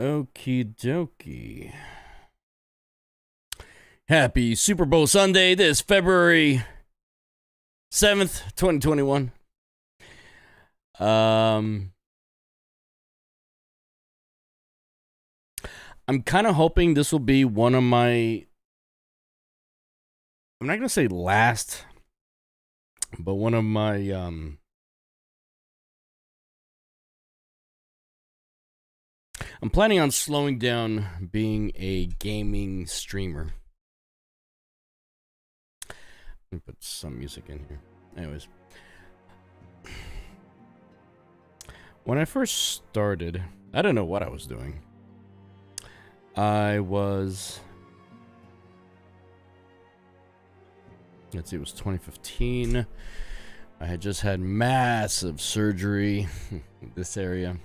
Okie dokie. Happy Super Bowl Sunday, this February 7th, 2021. I'm kind of hoping this will be one of my, I'm not going to say last, but one of my, I'm planning on slowing down being a gaming streamer. Let me put some music in here. Anyways. When I first started, I didn't know what I was doing. Let's see, it was 2015. I had just had massive surgery in this area.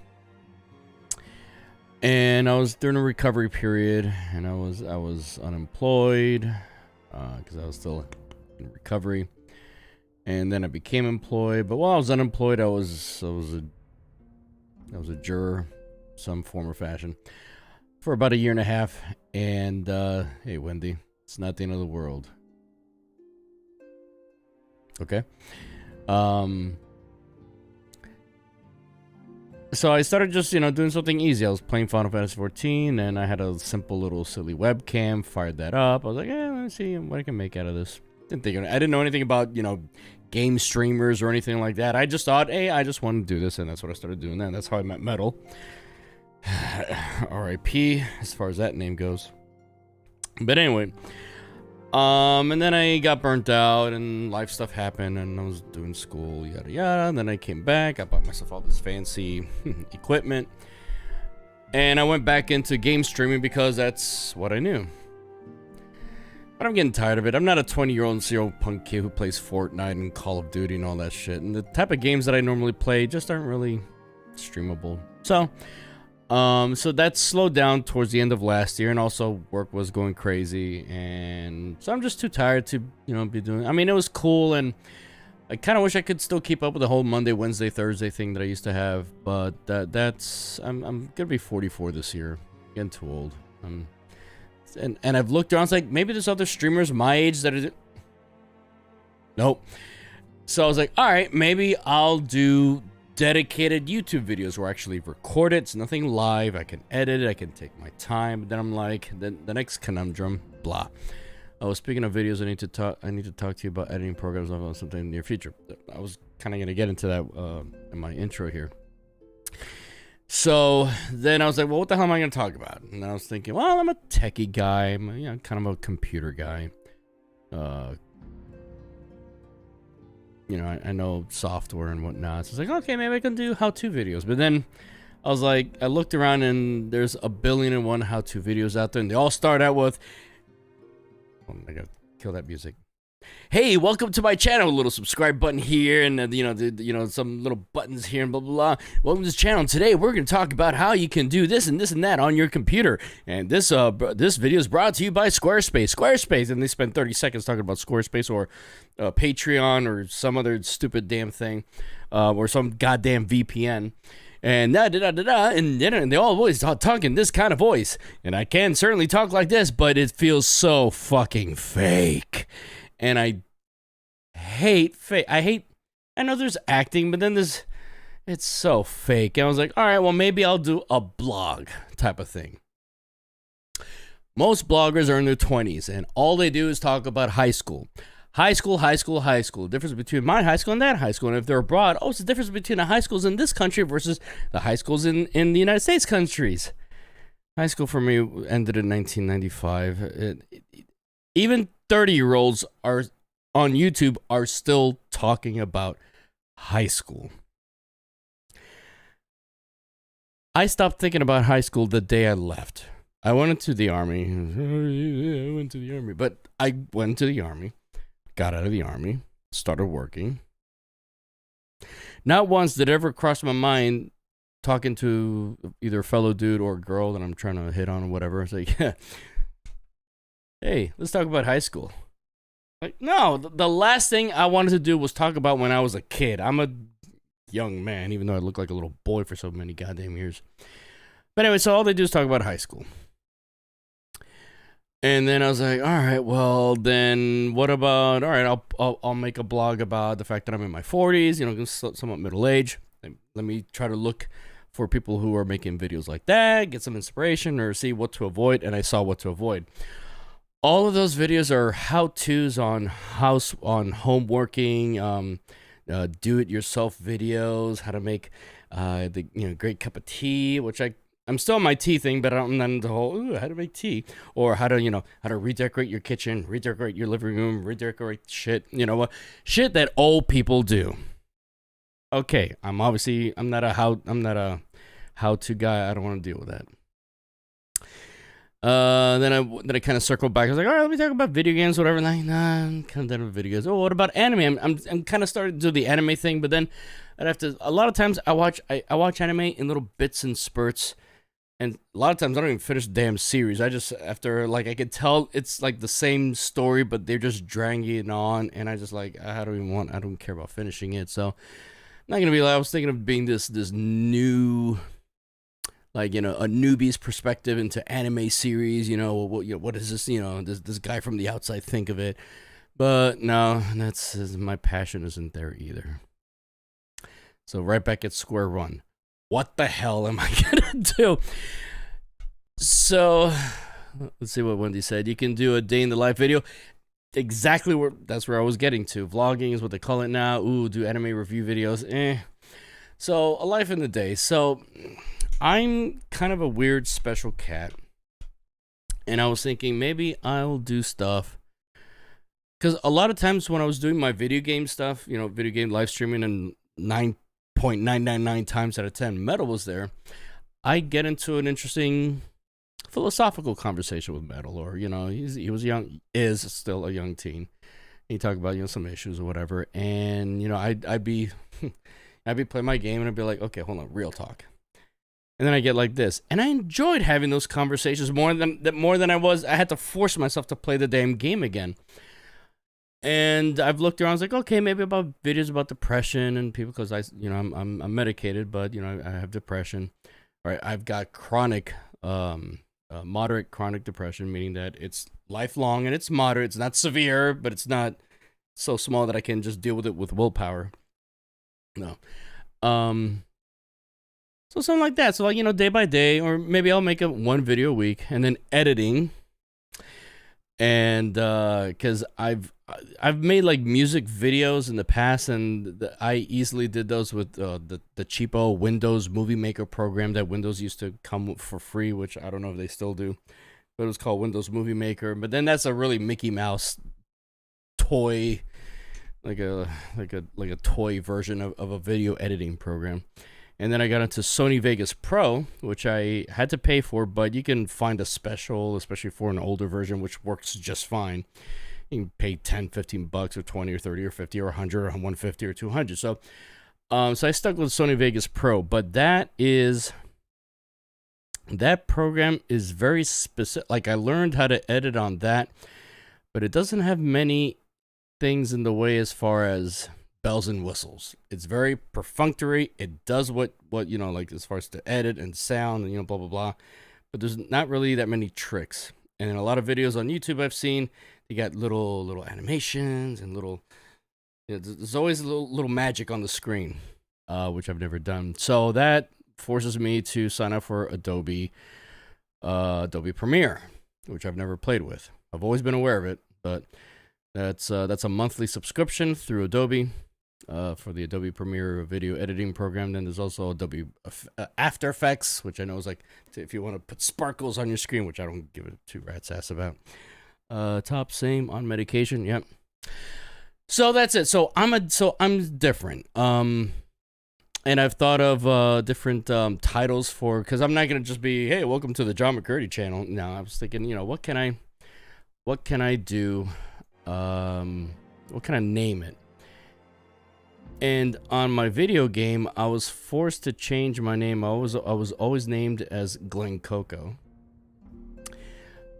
And I was during a recovery period, and I was unemployed because I was still in recovery. And then I became employed, but while I was unemployed, I was a juror, some form or fashion, for about a year and a half. And hey, Wendy, it's not the end of the world. Okay. So I started just, doing something easy. I was playing Final Fantasy 14, and I had a simple little silly webcam. Fired that up. I was like, let's see what I can make out of this. I didn't know anything about, game streamers or anything like that. I just thought, hey, I just want to do this, and that's what I started doing. Then that's how I met Metal. R.I.P. as far as that name goes. But anyway, and then I got burnt out, and life stuff happened, and I was doing school, yada yada. And then I came back. I bought myself all this fancy equipment, and I went back into game streaming because that's what I knew. But I'm getting tired of it. I'm not a 20-year-old serial punk kid who plays Fortnite and Call of Duty and all that shit. And the type of games that I normally play just aren't really streamable. So that slowed down towards the end of last year, and also work was going crazy, and so I'm just too tired to, be doing. I mean, it was cool, and I kind of wish I could still keep up with the whole Monday, Wednesday, Thursday thing that I used to have. But I'm gonna be 44 this year. Getting too old. And I've looked around, it's like, maybe there's other streamers my age that are... Nope. So I was like, alright, maybe I'll do dedicated YouTube videos where I actually record it. It's nothing live. I can edit it. I can take my time. But then I'm like, the next conundrum, blah. Oh, speaking of videos, I need to talk to you about editing programs on something in the near future. I was kind of going to get into that in my intro here. So then I was like, well, what the hell am I going to talk about? And I was thinking, well, I'm a techie guy. I'm kind of a computer guy. I know software and whatnot. So it's like, okay, maybe I can do how-to videos. But then I was like, I looked around, and there's 1,000,000,001 how-to videos out there, and they all start out with, oh, I gotta kill that music. Hey, welcome to my channel. A little subscribe button here, and some little buttons here, and blah blah blah. Welcome to this channel. Today we're going to talk about how you can do this and this and that on your computer. And this video is brought to you by Squarespace. And they spend 30 seconds talking about Squarespace or Patreon or some other stupid damn thing, or some goddamn VPN. And and they all always talk in this kind of voice. And I can certainly talk like this, but it feels so fucking fake. And I hate fake. I know there's acting, but then it's so fake. And I was like, all right, well, maybe I'll do a blog type of thing. Most bloggers are in their 20s, and all they do is talk about high school. High school. The difference between my high school and that high school. And if they're abroad, it's the difference between the high schools in this country versus the high schools in the United States countries. High school for me ended in 1995. Even 30-year-olds are on YouTube are still talking about high school. I stopped thinking about high school the day I left. I went into the army. But I went into the army, got out of the army, started working. Not once did it ever cross my mind talking to either a fellow dude or a girl that I'm trying to hit on or whatever. It's like, yeah. Hey, let's talk about high school. Like, no, the last thing I wanted to do was talk about when I was a kid. I'm a young man, even though I look like a little boy for so many goddamn years. But anyway, so all they do is talk about high school. And then I was like, all right, well, then what about, all right, I'll make a blog about the fact that I'm in my 40s, you know, somewhat middle age. Let me try to look for people who are making videos like that, get some inspiration or see what to avoid. And I saw what to avoid. All of those videos are how-tos on home working, do-it-yourself videos, how to make the great cup of tea, which I'm still on my tea thing, but I'm not into the whole how to make tea, or how to redecorate your kitchen, redecorate your living room, redecorate shit, shit that old people do. Okay, I'm not a how-to guy. I don't want to deal with that. Then I kind of circled back. I was like, all right, let me talk about video games, whatever. Like, nah, I'm kind of done with video games. Oh, what about anime? I'm kind of starting to do the anime thing, but then I'd have to. A lot of times I watch anime in little bits and spurts, and a lot of times I don't even finish the damn series. I just after I could tell it's like the same story, but they're just dragging it on, and I just like I don't care about finishing it. So I'm not gonna be like I was thinking of being this new. Like, a newbie's perspective into anime series, what does this guy from the outside think of it? But no, my passion isn't there either. So right back at square one. What the hell am I gonna do? So let's see what Wendy said. You can do a day in the life video. Exactly that's where I was getting to. Vlogging is what they call it now. Ooh, do anime review videos. So a life in the day. So I'm kind of a weird special cat, and I was thinking maybe I'll do stuff because a lot of times when I was doing my video game stuff, video game live streaming, and 9.999 times out of 10 Metal was there, I get into an interesting philosophical conversation with Metal, or he was is still a young teen. He talk about some issues or whatever, and I'd be playing my game and I'd be like, okay, hold on, real talk. And then I get like this. And I enjoyed having those conversations more than I had to force myself to play the damn game again. And I've looked around, I was like, okay, maybe about videos about depression and people, because I'm medicated, but I have depression. All right, I've got chronic, moderate chronic depression, meaning that it's lifelong and it's moderate. It's not severe, but it's not so small that I can just deal with it with willpower. No. So something like that. So day by day, or maybe I'll make one video a week, and then editing. And because I've made like music videos in the past, and I easily did those with the cheapo Windows Movie Maker program that Windows used to come for free, which I don't know if they still do, but it was called Windows Movie Maker. But then that's a really Mickey Mouse toy, like a toy version of a video editing program. And then I got into Sony Vegas Pro, which I had to pay for, but you can find a special, especially for an older version, which works just fine. You can pay $10, $15 or 20 or 30 or 50 or 100 or 150 or 200. So I stuck with Sony Vegas Pro, but that program is very specific. Like, I learned how to edit on that, but it doesn't have many things in the way as far as bells and whistles. It's very perfunctory. It does what like as far as to edit and sound and blah blah blah, but there's not really that many tricks. And in a lot of videos on YouTube I've seen, they got little animations and little there's always a little magic on the screen, which I've never done. So that forces me to sign up for Adobe Premiere, which I've never played with. I've always been aware of it, but that's a monthly subscription through Adobe. For the Adobe Premiere video editing program. Then there's also Adobe After Effects, which I know is like if you want to put sparkles on your screen, which I don't give it two rat's ass about. Top same on medication. Yep. So that's it. So I'm different. And I've thought of different titles for, because I'm not gonna just be, hey, welcome to the John McCurdy channel. No, I was thinking, what can I do? What can I name it? And on my video game, I was forced to change my name. I was always named as Glen Coco.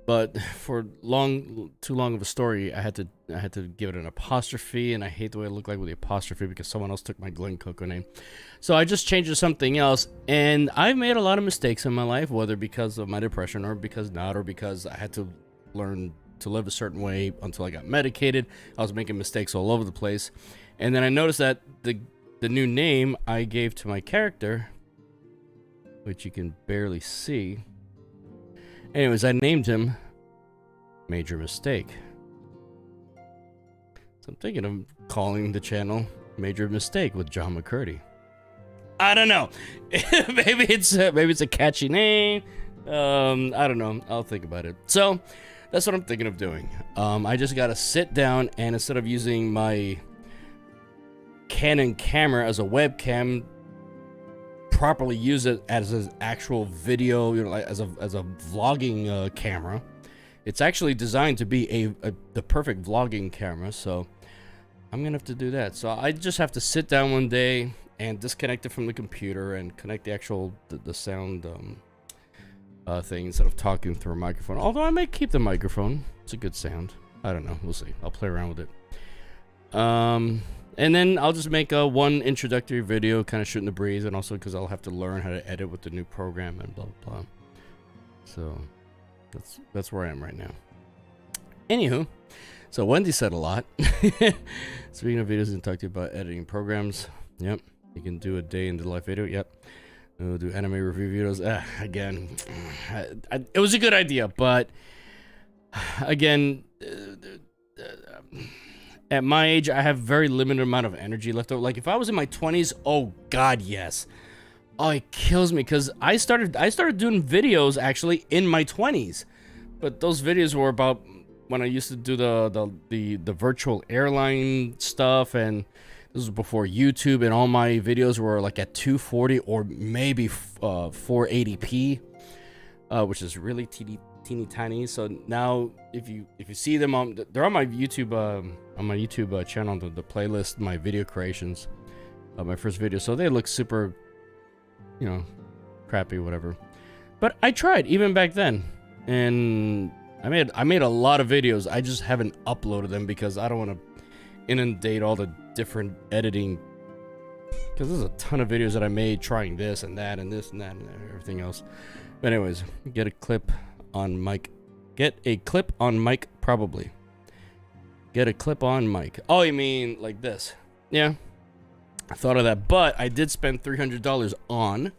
But for too long of a story, I had to give it an apostrophe, and I hate the way it looked like with the apostrophe because someone else took my Glen Coco name. So I just changed it to something else, and I've made a lot of mistakes in my life, whether because of my depression or because not, or because I had to learn to live a certain way until I got medicated. I was making mistakes all over the place, and then I noticed that the new name I gave to my character, which you can barely see. Anyways, I named him Major Mistake. So I'm thinking of calling the channel Major Mistake with John McCurdy. I don't know. maybe it's a catchy name. I don't know. I'll think about it. So that's what I'm thinking of doing. I just gotta sit down and instead of using my Canon camera as a webcam, properly use it as an actual video, you know, like as a vlogging camera. It's actually designed to be the perfect vlogging camera, so I'm gonna have to do that. So I just have to sit down one day and disconnect it from the computer and connect the actual the sound thing instead of talking through a microphone. Although I may keep the microphone, it's a good sound. I don't know, we'll see. I'll play around with it. And then I'll just make one introductory video, kind of shooting the breeze, and also because I'll have to learn how to edit with the new program and blah, blah, blah. So that's where I am right now. Anywho, so Wendy said a lot. Speaking of videos, and talk to you about editing programs. Yep, you can do a day in the life video. Yep, we'll do anime review videos. Again, it was a good idea, but again. At my age, I have very limited amount of energy left over. Like if I was in my 20s, oh god, yes. Oh, it kills me because I started doing videos actually in my 20s, but those videos were about when I used to do the virtual airline stuff, and this was before YouTube, and all my videos were like at 240 or maybe 480p, which is really teeny tiny. So now if you see them they're on my YouTube channel, the playlist, my video creations, my first video, so they look super, you know, crappy, whatever. But I tried even back then, and I made a lot of videos. I just haven't uploaded them because I don't want to inundate all the different editing, because there's a ton of videos that I made trying this and that and this and that and everything else. But anyways, get a clip on mic. Get a clip on mic, probably. Get a clip on mic. Oh, you mean like this? Yeah, I thought of that, but I did spend $300 on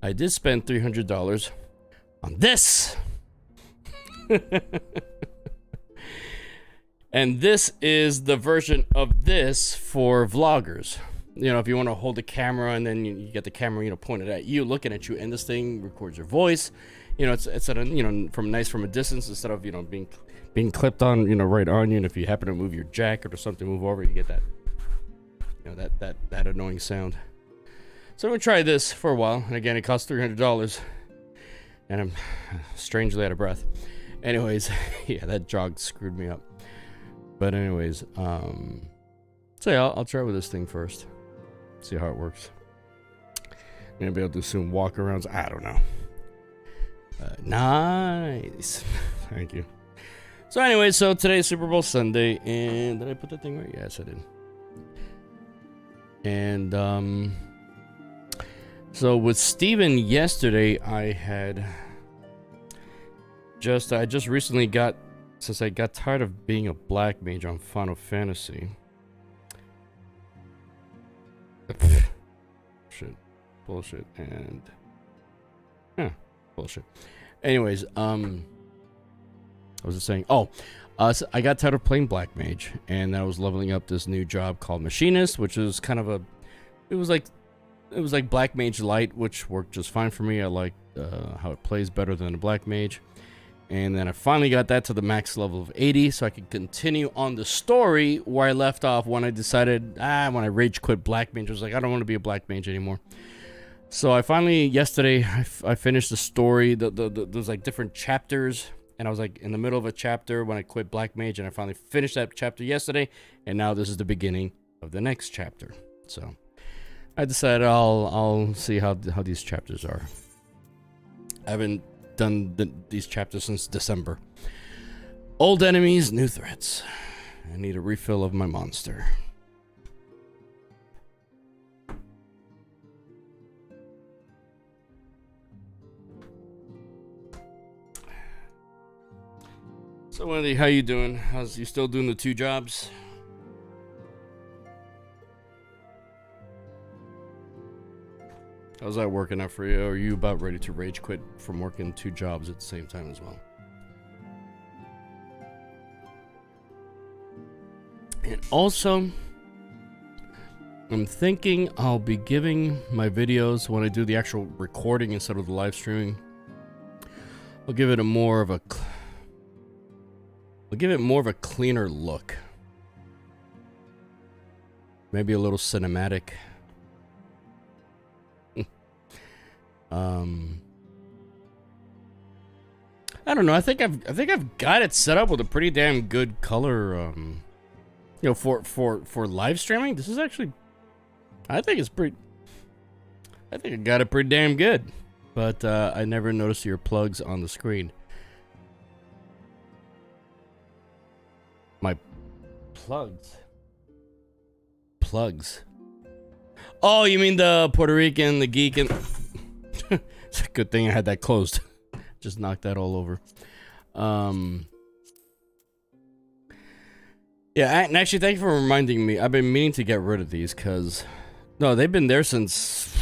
I did spend $300 on this. And this is the version of this for vloggers. You know, if you want to hold the camera and then you get the camera, you know, pointed at you, looking at you, and this thing records your voice. You know, it's at a, you know, from a distance instead of, you know, being clipped on, you know, right on you. And if you happen to move your jacket or something, move over, you get that, you know, that annoying sound. So I'm gonna try this for a while, and again, it costs $300, and I'm strangely out of breath. Anyways, yeah, that jog screwed me up. But anyways, so yeah, I'll try with this thing first, see how it works. Maybe I'll do some walk-arounds. I don't know. Nice, thank you. So anyways, so today's Super Bowl Sunday, and did I put that thing right? Yes, I did. And so with Steven yesterday, I just recently got, since I got tired of being a Black Mage on Final Fantasy. Shit. Bullshit. And bullshit. Anyways, I was just saying, so I got tired of playing Black Mage, and I was leveling up this new job called Machinist, which is kind of it was like Black Mage Light, which worked just fine for me. I like how it plays better than a Black Mage. And then I finally got that to the max level of 80, so I could continue on the story where I left off when I decided, when I rage quit Black Mage. I was like, I don't want to be a Black Mage anymore. So I finally, yesterday, I finished the story. There's like different chapters, and I was like in the middle of a chapter when I quit Black Mage, and I finally finished that chapter yesterday, and now this is the beginning of the next chapter. So I decided I'll see how these chapters are. I haven't done these chapters since December. Old enemies, new threats. I need a refill of my monster. So Wendy, how you doing? You still doing the 2 jobs? How's that working out for you? Or are you about ready to rage quit from working 2 jobs at the same time as well? And also, I'm thinking I'll be giving my videos, when I do the actual recording instead of the live streaming, I'll give it more of a cleaner look. Maybe a little cinematic. I don't know. I think I've got it set up with a pretty damn good color. You know, for live streaming, this is actually, I think I got it pretty damn good. But I never noticed your plugs on the screen. My plugs. Oh, you mean the Puerto Rican, the Geek, and it's a good thing I had that closed. Just knocked that all over. Yeah, and actually, thank you for reminding me. I've been meaning to get rid of these because, no, they've been there since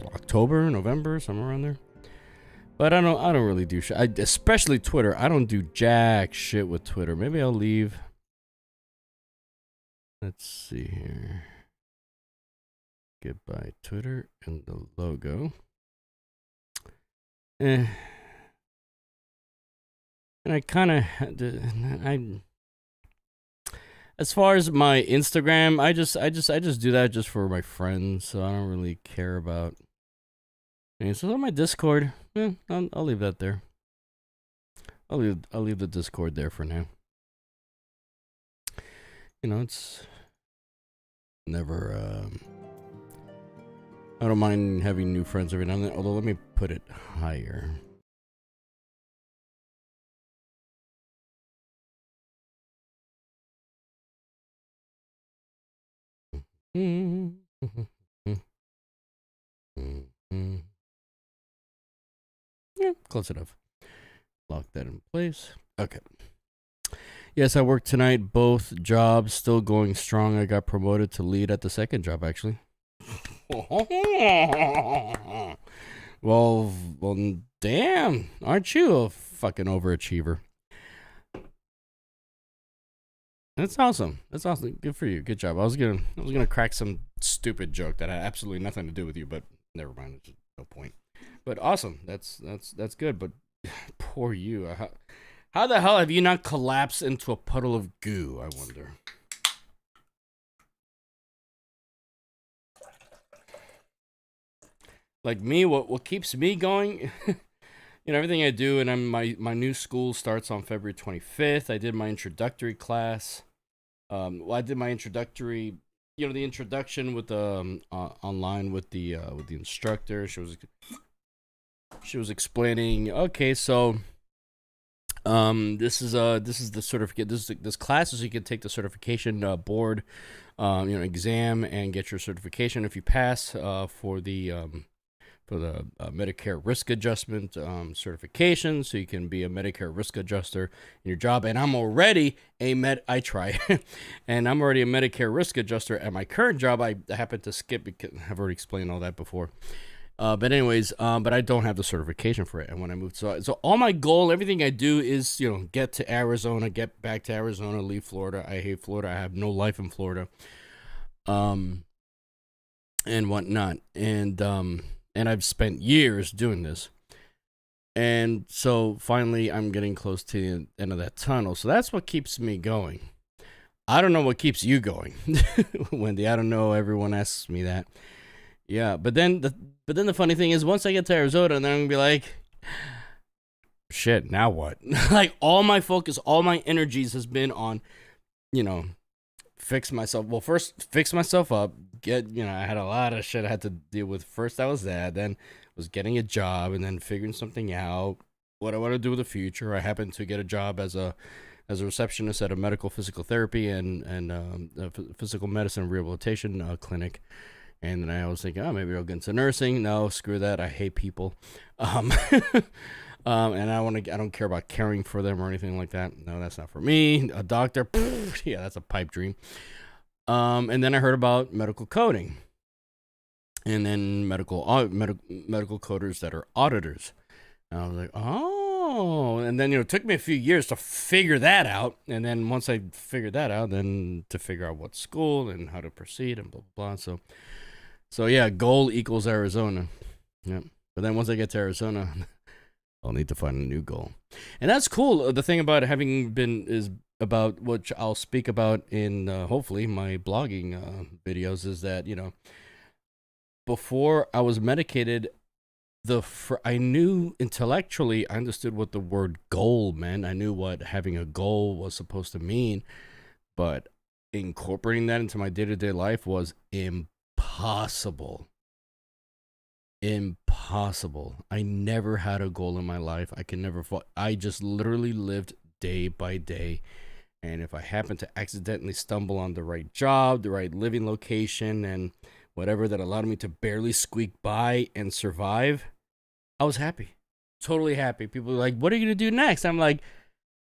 October, November, somewhere around there. But I don't really do shit. Especially Twitter. I don't do jack shit with Twitter. Maybe I'll leave. Let's see here. Goodbye Twitter and the logo. And I kind of as far as my Instagram, I just do that just for my friends, so I don't really care about. And so on my Discord, I'll leave that there. I'll leave the Discord there for now. You know, it's never. I don't mind having new friends every now and then. Although, let me put it higher. Yeah, close enough. Lock that in place. Okay. Yes, I worked tonight. Both jobs still going strong. I got promoted to lead at the second job, actually. Well, damn. Aren't you a fucking overachiever? That's awesome. That's awesome. Good for you. Good job. I was gonna crack some stupid joke that had absolutely nothing to do with you, but never mind. There's no point. But awesome. That's good. But poor you. How the hell have you not collapsed into a puddle of goo, I wonder? Like me, what keeps me going, you know, everything I do, and my new school starts on February 25th. I did my introductory class. Well, I did my introductory, you know, the introduction with the online with the instructor. She was explaining. Okay, so this is the certificate. This class is, you can take the certification board, you know, exam and get your certification if you pass for the Medicare risk adjustment certification, so you can be a Medicare risk adjuster in your job. And I'm already and I'm already a Medicare risk adjuster at my current job. I happen to skip because I've already explained all that before. But anyways, but I don't have the certification for it. And when I moved, so all my goal, everything I do is, you know, get to Arizona, get back to Arizona, leave Florida. I hate Florida. I have no life in Florida. And whatnot. And I've spent years doing this. And so finally, I'm getting close to the end of that tunnel. So that's what keeps me going. I don't know what keeps you going, Wendy. I don't know. Everyone asks me that. Yeah, but then the funny thing is, once I get to Arizona, and then I'm gonna be like, shit. Now what? Like all my focus, all my energies has been on, fix myself. Well, first fix myself up. I had a lot of shit I had to deal with. First, I was that. Then was getting a job, and then figuring something out. What I want to do with the future. I happened to get a job as a receptionist at a medical physical therapy and a physical medicine rehabilitation clinic. And then I was thinking, oh, maybe I'll get into nursing. No, screw that. I hate people. And I don't care about caring for them or anything like that. No, that's not for me. A doctor, yeah, that's a pipe dream. And then I heard about medical coding, and then medical coders that are auditors. And I was like, oh. And then it took me a few years to figure that out. And then once I figured that out, then to figure out what school and how to proceed and blah blah blah. So yeah, goal equals Arizona. Yep. But then once I get to Arizona, I'll need to find a new goal. And that's cool. The thing about having been is about which I'll speak about in hopefully my blogging videos is that, before I was medicated, I knew intellectually, I understood what the word goal meant. I knew what having a goal was supposed to mean, but incorporating that into my day-to-day life was impossible. I never had a goal in my life. I just literally lived day by day. And if I happened to accidentally stumble on the right job, the right living location, and whatever that allowed me to barely squeak by and survive, I was happy. Totally happy. People are like, what are you going to do next? I'm like,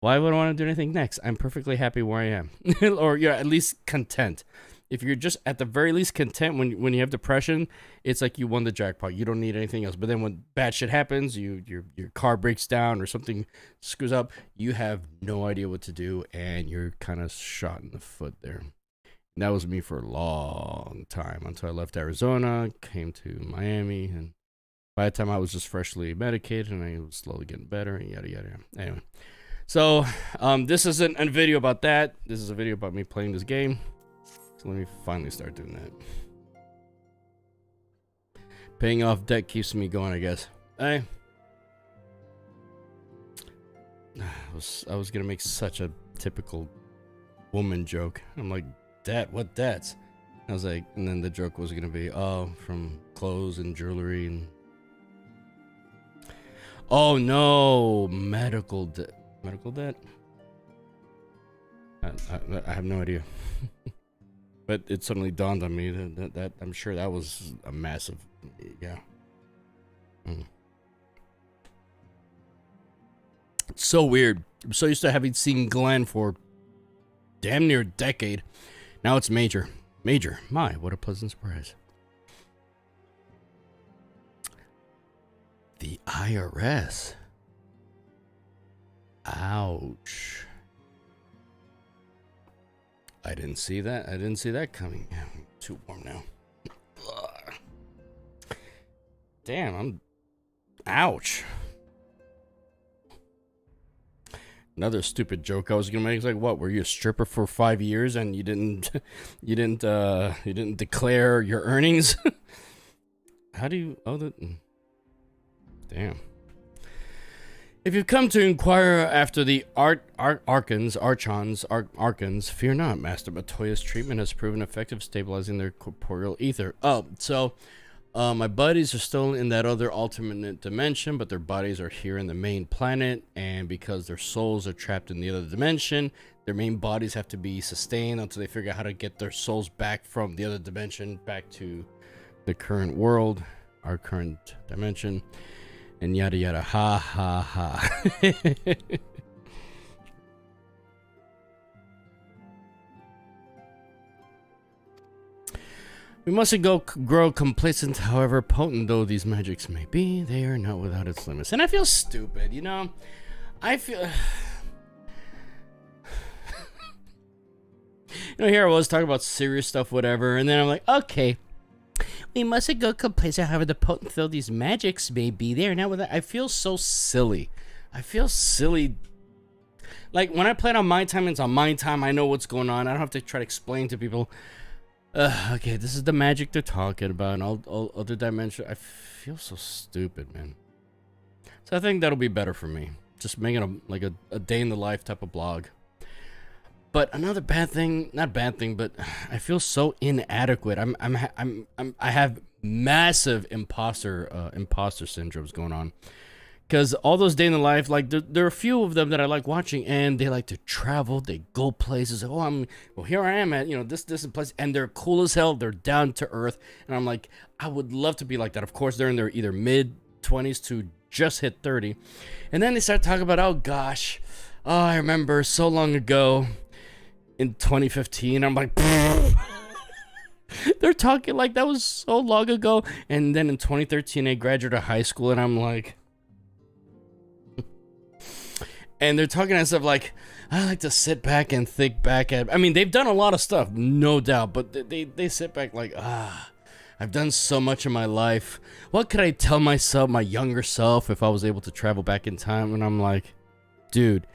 why would I want to do anything next? I'm perfectly happy where I am. Or at least content. If you're just at the very least content when you have depression, it's like you won the jackpot. You don't need anything else. But then when bad shit happens, your car breaks down or something screws up, you have no idea what to do, and you're kind of shot in the foot there. And that was me for a long time until I left Arizona, came to Miami, and by the time I was just freshly medicated and I was slowly getting better and yada yada. Anyway, so this isn't a video about that. This is a video about me playing this game. So let me finally start doing that. Paying off debt keeps me going, I guess. I was gonna make such a typical woman joke. I'm like, debt? What debts? I was like, and then the joke was gonna be, oh, from clothes and jewelry and. Oh no, medical debt. Medical debt? I have no idea. But it suddenly dawned on me that I'm sure that was a massive, yeah. It's so weird. I'm so used to having seen Glenn for damn near a decade. Now it's Major. Major. My, what a pleasant surprise. The IRS. Ouch. I didn't see that. I didn't see that coming. Too warm now. Ugh. Damn, ouch. Another stupid joke I was gonna make is like, what? Were you a stripper for 5 years and you didn't declare your earnings? How do you? Oh, damn. If you've come to inquire after the Archons, fear not. Master Matoya's treatment has proven effective, stabilizing their corporeal ether. Oh, so my buddies are still in that other alternate dimension, but their bodies are here in the main planet, and because their souls are trapped in the other dimension, their main bodies have to be sustained until they figure out how to get their souls back from the other dimension back to the current world, our current dimension. And yada yada, ha ha ha. We mustn't grow complacent, however potent though these magics may be, they are not without its limits. And I feel stupid, I feel... here I was talking about serious stuff, whatever, and then I'm like, okay, we mustn't go complacent, however the potent though these magics may be there. Now with that, I feel so silly. I feel silly. Like, when I play it on my time, it's on my time. I know what's going on. I don't have to try to explain to people. Okay, this is the magic they're talking about, and all other dimensions. I feel so stupid, man. So I think that'll be better for me. Just making a day in the life type of blog. But another bad thing, not bad thing, but I feel so inadequate. I have massive imposter syndromes going on. Because all those day in the life, like, there are a few of them that I like watching, and they like to travel, they go places. Oh, here I am at, this place, and they're cool as hell, they're down to earth, and I'm like, I would love to be like that. Of course, they're in their either mid-20s to just hit 30, and then they start talking about, oh gosh, I remember so long ago, in 2015, I'm like, they're talking like that was so long ago, and then in 2013, I graduated high school, and I'm like, and they're talking and stuff like, I like to sit back and think back at, I mean, they've done a lot of stuff, no doubt, but they sit back like, I've done so much in my life. What could I tell myself, my younger self, if I was able to travel back in time? And I'm like, dude,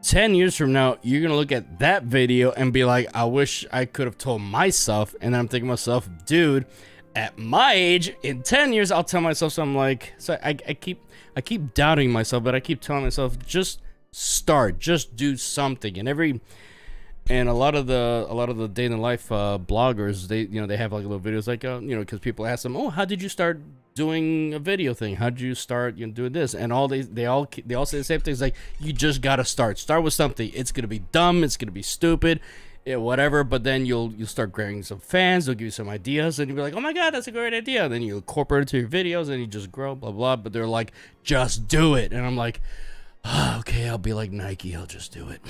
10 years from now, you're going to look at that video and be like, I wish I could have told myself. And then I'm thinking to myself, dude, at my age, in 10 years, I'll tell myself something like, so I keep doubting myself, but I keep telling myself, just start, just do something. And a lot of the day in the life bloggers, they have like little videos like because people ask them, oh, how did you start doing a video thing? How did you start doing this? And they all say the same thing. It's like, you just gotta start with something. It's gonna be dumb, it's gonna be stupid, whatever, but then you'll start grabbing some fans, they'll give you some ideas, and you'll be like, oh my god, that's a great idea. And then you incorporate it to your videos, and you just grow, blah blah. But they're like, just do it. And I'm like, oh, okay, I'll be like Nike, I'll just do it.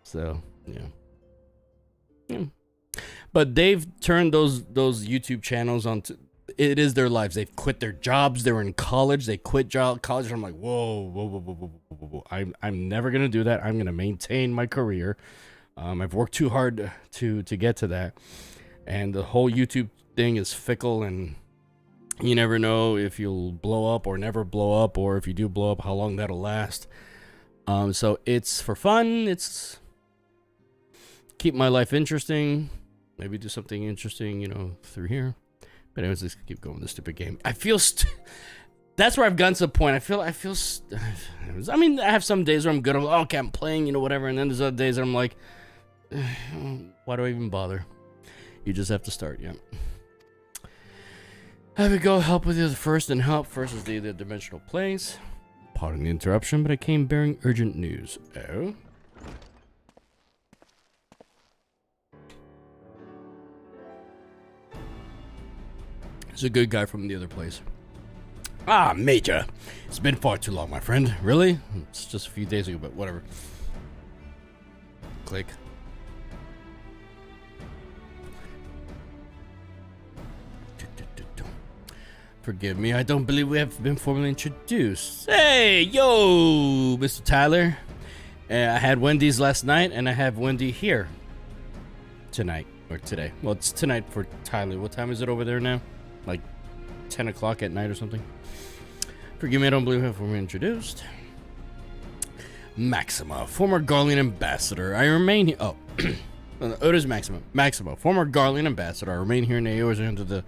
So yeah. But they've turned those YouTube channels onto, it is their lives. They've quit their jobs. They were in college. They quit college. And I'm like, whoa. I'm never gonna do that. I'm gonna maintain my career. I've worked too hard to get to that. And the whole YouTube thing is fickle, and you never know if you'll blow up or never blow up, or if you do blow up, how long that'll last. So it's for fun. It's keep my life interesting. Maybe do something interesting, through here. But anyways, let's keep going with this stupid game. I feel that's where I've gotten to the point. I feel I mean, I have some days where I'm good. I'm like, okay, I'm playing, whatever. And then there's other days that I'm like, why do I even bother? You just have to start, yeah. Have we go help with the first, and help first is the dimensional place. Pardon the interruption, but I came bearing urgent news. Oh? It's a good guy from the other place. Ah, Major. It's been far too long, my friend. Really? It's just a few days ago, but whatever. Click. Forgive me, I don't believe we have been formally introduced. Hey, yo, Mr. Tyler. I had Wendy's last night, and I have Wendy here tonight, or today. Well, it's tonight for Tyler. What time is it over there now? Like 10 o'clock at night or something. Forgive me, I don't believe we have formally introduced. Maxima, former Garlean ambassador. I remain here. Oh, it is Maxima. Maxima, former Garlean ambassador. I remain here in Aeors under the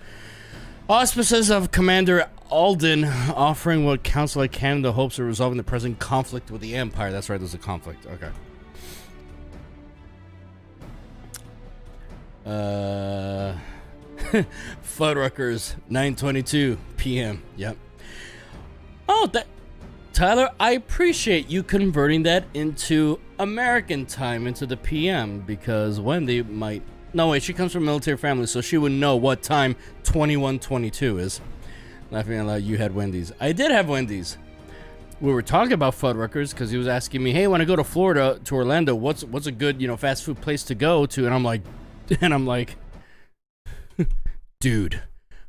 auspices of Commander Alden, offering what counsel I can in the hopes of resolving the present conflict with the Empire. That's right, there's a conflict. Okay. Fuddruckers, 9:22 p.m. Yep. Oh, Tyler, I appreciate you converting that into American time, into the PM, because Wendy might... No, wait, she comes from a military family, so she would know what time 21:22 is. Laughing out loud, you had Wendy's. I did have Wendy's. We were talking about Fuddruckers because he was asking me, hey, when I go to Florida, to Orlando, what's a good, fast food place to go to? And I'm like, dude,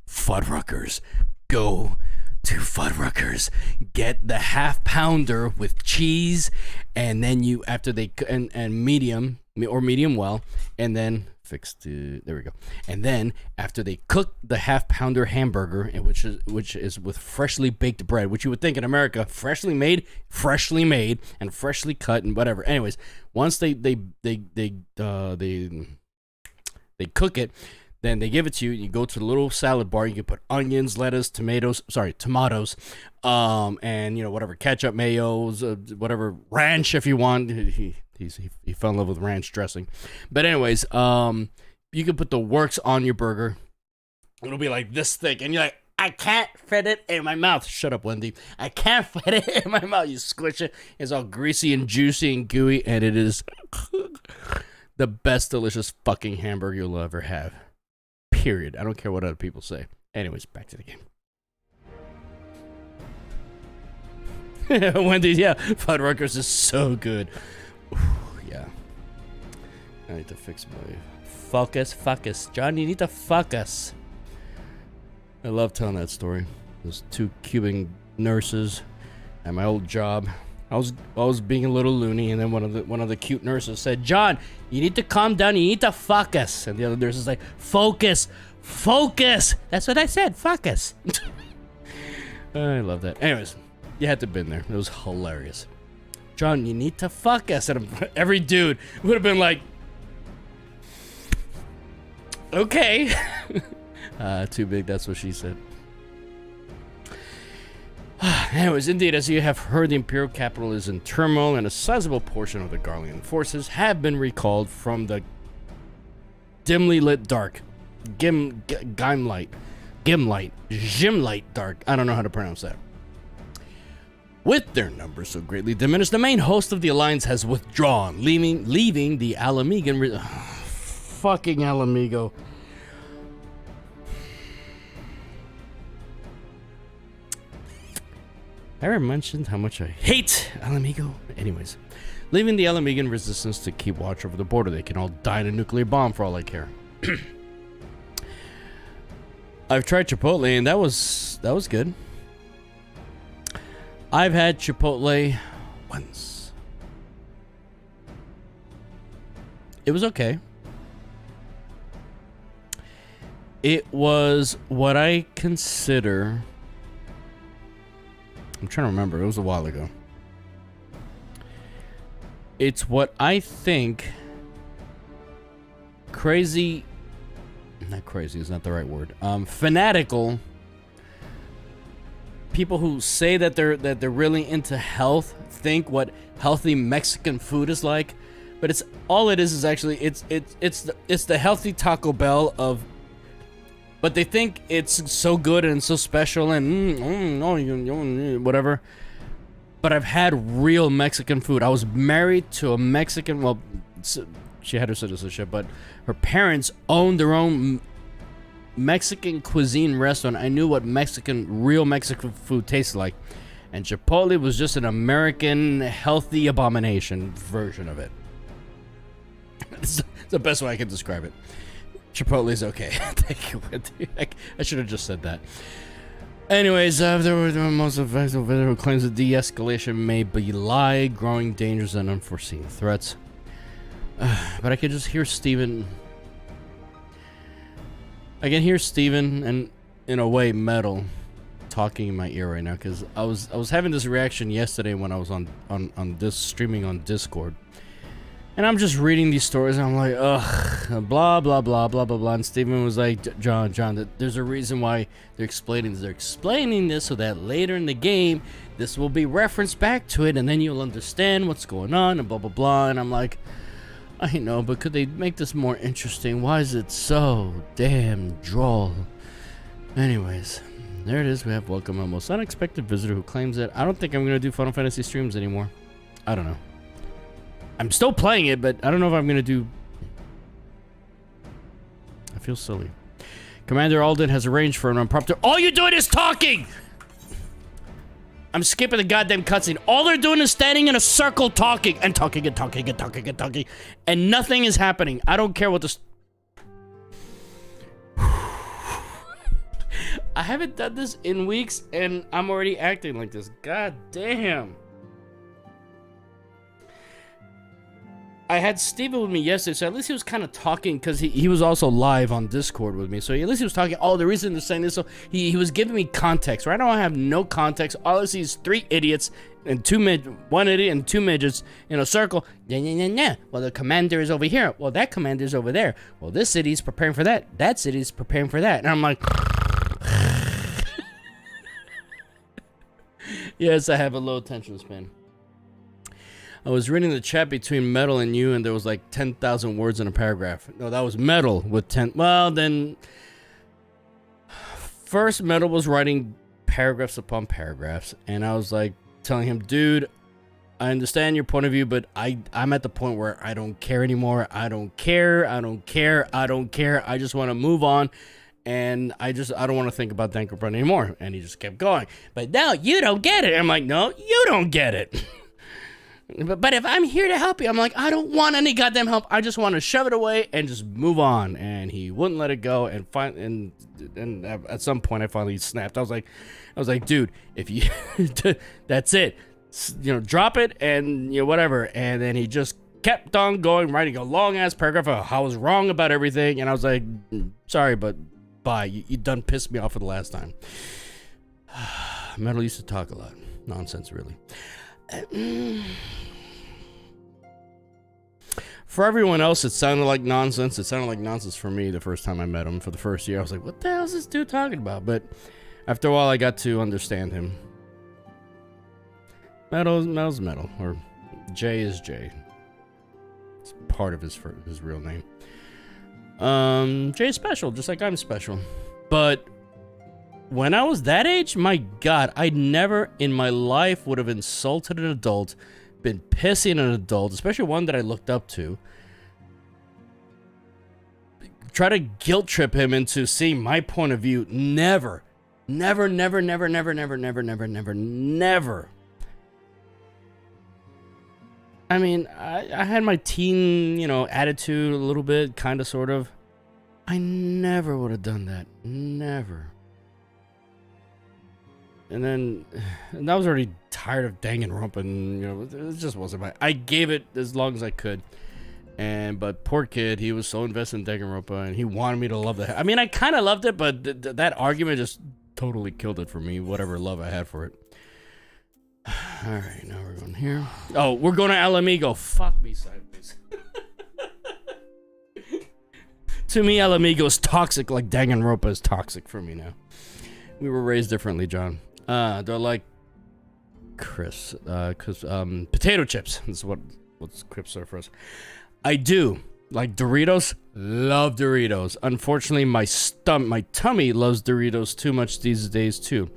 Fuddruckers, go to Fuddruckers, get the half pounder with cheese, and then you, after they, and medium, or medium well, and then fix the. There we go. And then after they cook the half-pounder hamburger, which is with freshly baked bread, which you would think in America, freshly made, and freshly cut and whatever. Anyways, once they cook it. Then they give it to you. You go to the little salad bar. You can put onions, lettuce, tomatoes, and whatever ketchup, mayos, whatever ranch if you want. He fell in love with ranch dressing, but anyways, you can put the works on your burger. It'll be like this thick, and you're like, I can't fit it in my mouth. Shut up, Wendy. I can't fit it in my mouth. You squish it. It's all greasy and juicy and gooey, and it is the best, delicious fucking hamburger you'll ever have. Period. I don't care what other people say. Anyways, back to the game. Wendy's, yeah. Fuddruckers is so good. Ooh, yeah. I need to fix my focus. John, you need to focus. I love telling that story. Those 2 Cuban nurses at my old job. I was being a little loony, and then one of the cute nurses said, "John, you need to calm down. You need to focus." And the other nurse is like, "Focus. That's what I said. Focus." I love that. Anyways, you had to have been there. It was hilarious. John, you need to focus. And every dude would have been like, "Okay." Too big. That's what she said. Anyways, indeed, as you have heard, the Imperial capital is in turmoil, and a sizable portion of the Garlean forces have been recalled from the dimly lit dark. Gimlight dark. I don't know how to pronounce that. With their numbers so greatly diminished, the main host of the Alliance has withdrawn, leaving the Alamegan... fucking Alamigo. I already mentioned how much I hate Alamigo. Anyways, leaving the Alamegan resistance to keep watch over the border. They can all die in a nuclear bomb for all I care. I've tried Chipotle, and that was good. I've had Chipotle once. It was okay. It was what I consider... I'm trying to remember. It was a while ago. It's what I think crazy... Not crazy is not the right word. Fanatical people who say that they're really into health think what healthy Mexican food is like, but it's all it is actually it's the healthy Taco Bell of. But they think it's so good and so special and whatever. But I've had real Mexican food. I was married to a Mexican. Well, she had her citizenship, but her parents owned their own Mexican cuisine restaurant. I knew what real Mexican food tastes like. And Chipotle was just an American healthy abomination version of it. It's the best way I can describe it. Chipotle is okay. Thank you, Wendy. I should have just said that. Anyways, there were the most effective who claims that de-escalation may belie growing dangers and unforeseen threats. But I can just hear Steven. I can hear Steven and, in a way, Metal talking in my ear right now, because I was having this reaction yesterday when I was on this streaming on Discord. And I'm just reading these stories, and I'm like, ugh, blah, blah, blah, blah, blah, blah. And Steven was like, John, there's a reason why they're explaining this. They're explaining this so that later in the game, this will be referenced back to it, and then you'll understand what's going on, and blah, blah, blah. And I'm like, I know, but could they make this more interesting? Why is it so damn droll? Anyways, there it is. We have welcome a most unexpected visitor who claims that I don't think I'm going to do Final Fantasy streams anymore. I don't know. I'm still playing it, but I don't know if I'm going to do... I feel silly. Commander Alden has arranged for an impromptu... All you're doing is talking! I'm skipping the goddamn cutscene. All they're doing is standing in a circle talking. And talking and talking and talking and talking. And nothing is happening. I don't care what this... I haven't done this in weeks, and I'm already acting like this. God damn. I had Steven with me yesterday, so at least he was kind of talking, because he was also live on Discord with me, so at least he was talking, oh, the reason they're saying this, so he was giving me context. Right now I have no context. All I see is 3 idiots and 1 idiot and 2 midgets in a circle. Yeah. Well, the commander is over here. Well, that commander is over there. Well, this city's preparing for that. That city's preparing for that. And I'm like... Yes, I have a low attention span. I was reading the chat between Metal and you, and there was like 10,000 words in a paragraph. No, that was Metal with 10. Well, then... First, Metal was writing paragraphs upon paragraphs, and I was like telling him, dude, I understand your point of view, but I'm at the point where I don't care anymore. I don't care. I just want to move on, and I don't want to think about Danganronpa anymore. And he just kept going. But no, you don't get it. I'm like, no, you don't get it. But if I'm here to help you, I'm like, I don't want any goddamn help. I just want to shove it away and just move on. And he wouldn't let it go. And at some point, I finally snapped. I was like, dude, if you, that's it. Drop it and whatever. And then he just kept on going, writing a long ass paragraph of how I was wrong about everything. And I was like, sorry, but bye. You done pissed me off for the last time. Metal used to talk a lot. Nonsense, really. For everyone else, it sounded like nonsense. It sounded like nonsense for me the first time I met him. For the first year, I was like, what the hell is this dude talking about? But after a while, I got to understand him. Metal's Metal, or Jay is Jay. It's part of his real name. Jay's special, just like I'm special. But when I was that age, my God, I never in my life would have insulted an adult, been pissing an adult, especially one that I looked up to. Try to guilt trip him into seeing my point of view. Never. Never. I mean, I had my teen, attitude a little bit, kind of, sort of. I never would have done that. Never. And then, I was already tired of Danganronpa, and, it just wasn't I gave it as long as I could. But poor kid, he was so invested in Danganronpa, and he wanted me to love it. I mean, I kind of loved it, but that argument just totally killed it for me, whatever love I had for it. Alright, now we're going here. Oh, we're going to El Amigo. Fuck me sideways. To me, El Amigo is toxic like Danganronpa is toxic for me now. We were raised differently, John. Do I like crisps? Potato chips. That's what's crisps are for us. I do. Like Doritos. Love Doritos. Unfortunately, my tummy loves Doritos too much these days, too.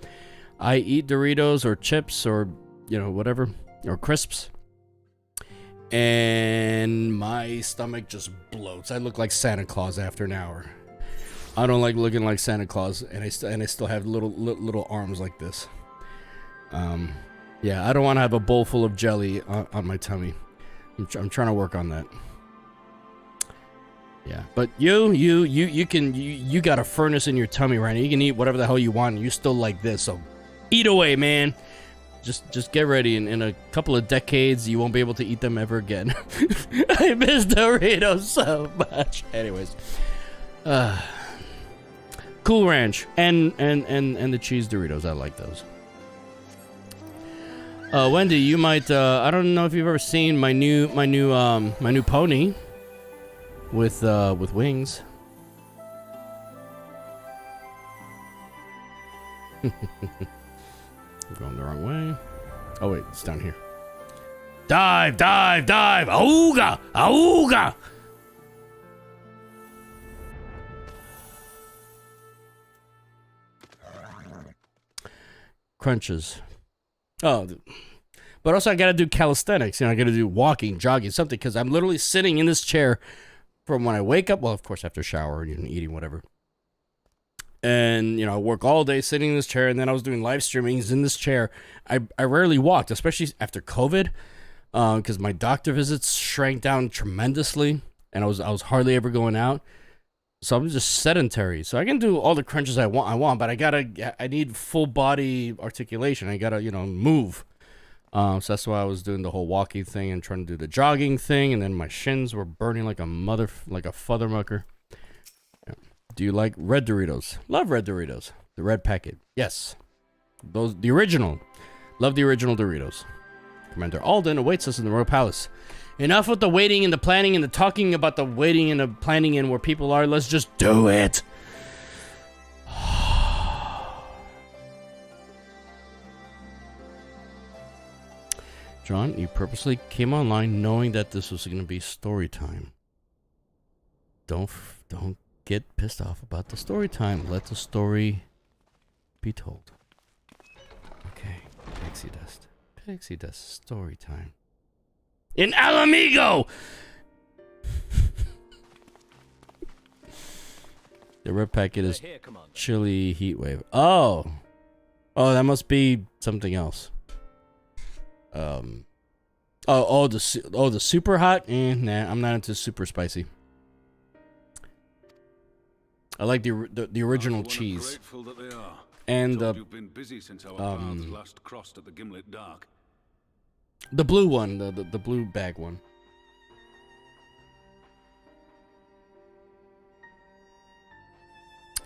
I eat Doritos or chips or, whatever. Or crisps. And my stomach just bloats. I look like Santa Claus after an hour. I don't like looking like Santa Claus, and I still have little arms like this. Yeah, I don't want to have a bowl full of jelly on my tummy. I'm trying to work on that. Yeah, but you got a furnace in your tummy right now. You can eat whatever the hell you want, and you still like this. So, eat away, man. Just get ready. In a couple of decades, you won't be able to eat them ever again. I miss Doritos so much. Anyways, Cool Ranch and the cheese Doritos. I like those. Wendy, you might. I don't know if you've ever seen my new pony with wings. I'm going the wrong way. Oh wait, it's down here. Dive! Auga! Auga! Crunches. Oh, but also I gotta do calisthenics. I gotta do walking, jogging, something, because I'm literally sitting in this chair from when I wake up. Well, of course, after shower and eating whatever. And, I work all day sitting in this chair, and then I was doing live streamings in this chair. I rarely walked, especially after COVID, because my doctor visits shrank down tremendously, and I was hardly ever going out. So I'm just sedentary. So I can do all the crunches I want, but I need full body articulation. I gotta, move. So that's why I was doing the whole walking thing and trying to do the jogging thing, and then my shins were burning like a futhermucker. Yeah. Do you like red Doritos? Love red Doritos. The red packet. Yes. The original. Love the original Doritos. Commander Alden awaits us in the Royal Palace. Enough with the waiting and the planning and the talking about the waiting and the planning and where people are. Let's just do it. John, you purposely came online knowing that this was going to be story time. Don't get pissed off about the story time. Let the story be told. Okay, pixie dust. Pixie dust story time. In Alamigo! The red packet is chilly heat wave. Oh, that must be something else. The super hot? Nah, I'm not into super spicy. I like the original cheese. And the last crossed at the Gimlet Dark. The blue one, the blue bag one.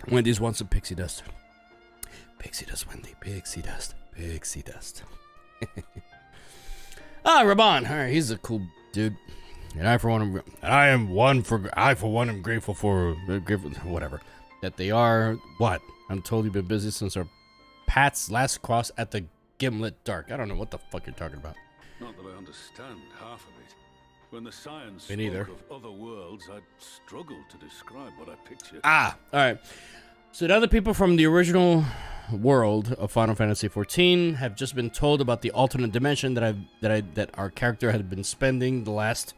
Wendy's wants some pixie dust. Pixie dust, Wendy. Pixie dust. Pixie dust. Raban. All right, he's a cool dude. And I for one am grateful for whatever that they are. What? I'm told you've been busy since our Pat's last cross at the Gimlet Dark. I don't know what the fuck you're talking about. Not that I understand half of it. When the science Me neither. spoke of other worlds, I'd struggle to describe what I pictured. All right. So the other people from the original world of Final Fantasy XIV have just been told about the alternate dimension that our character had been spending the last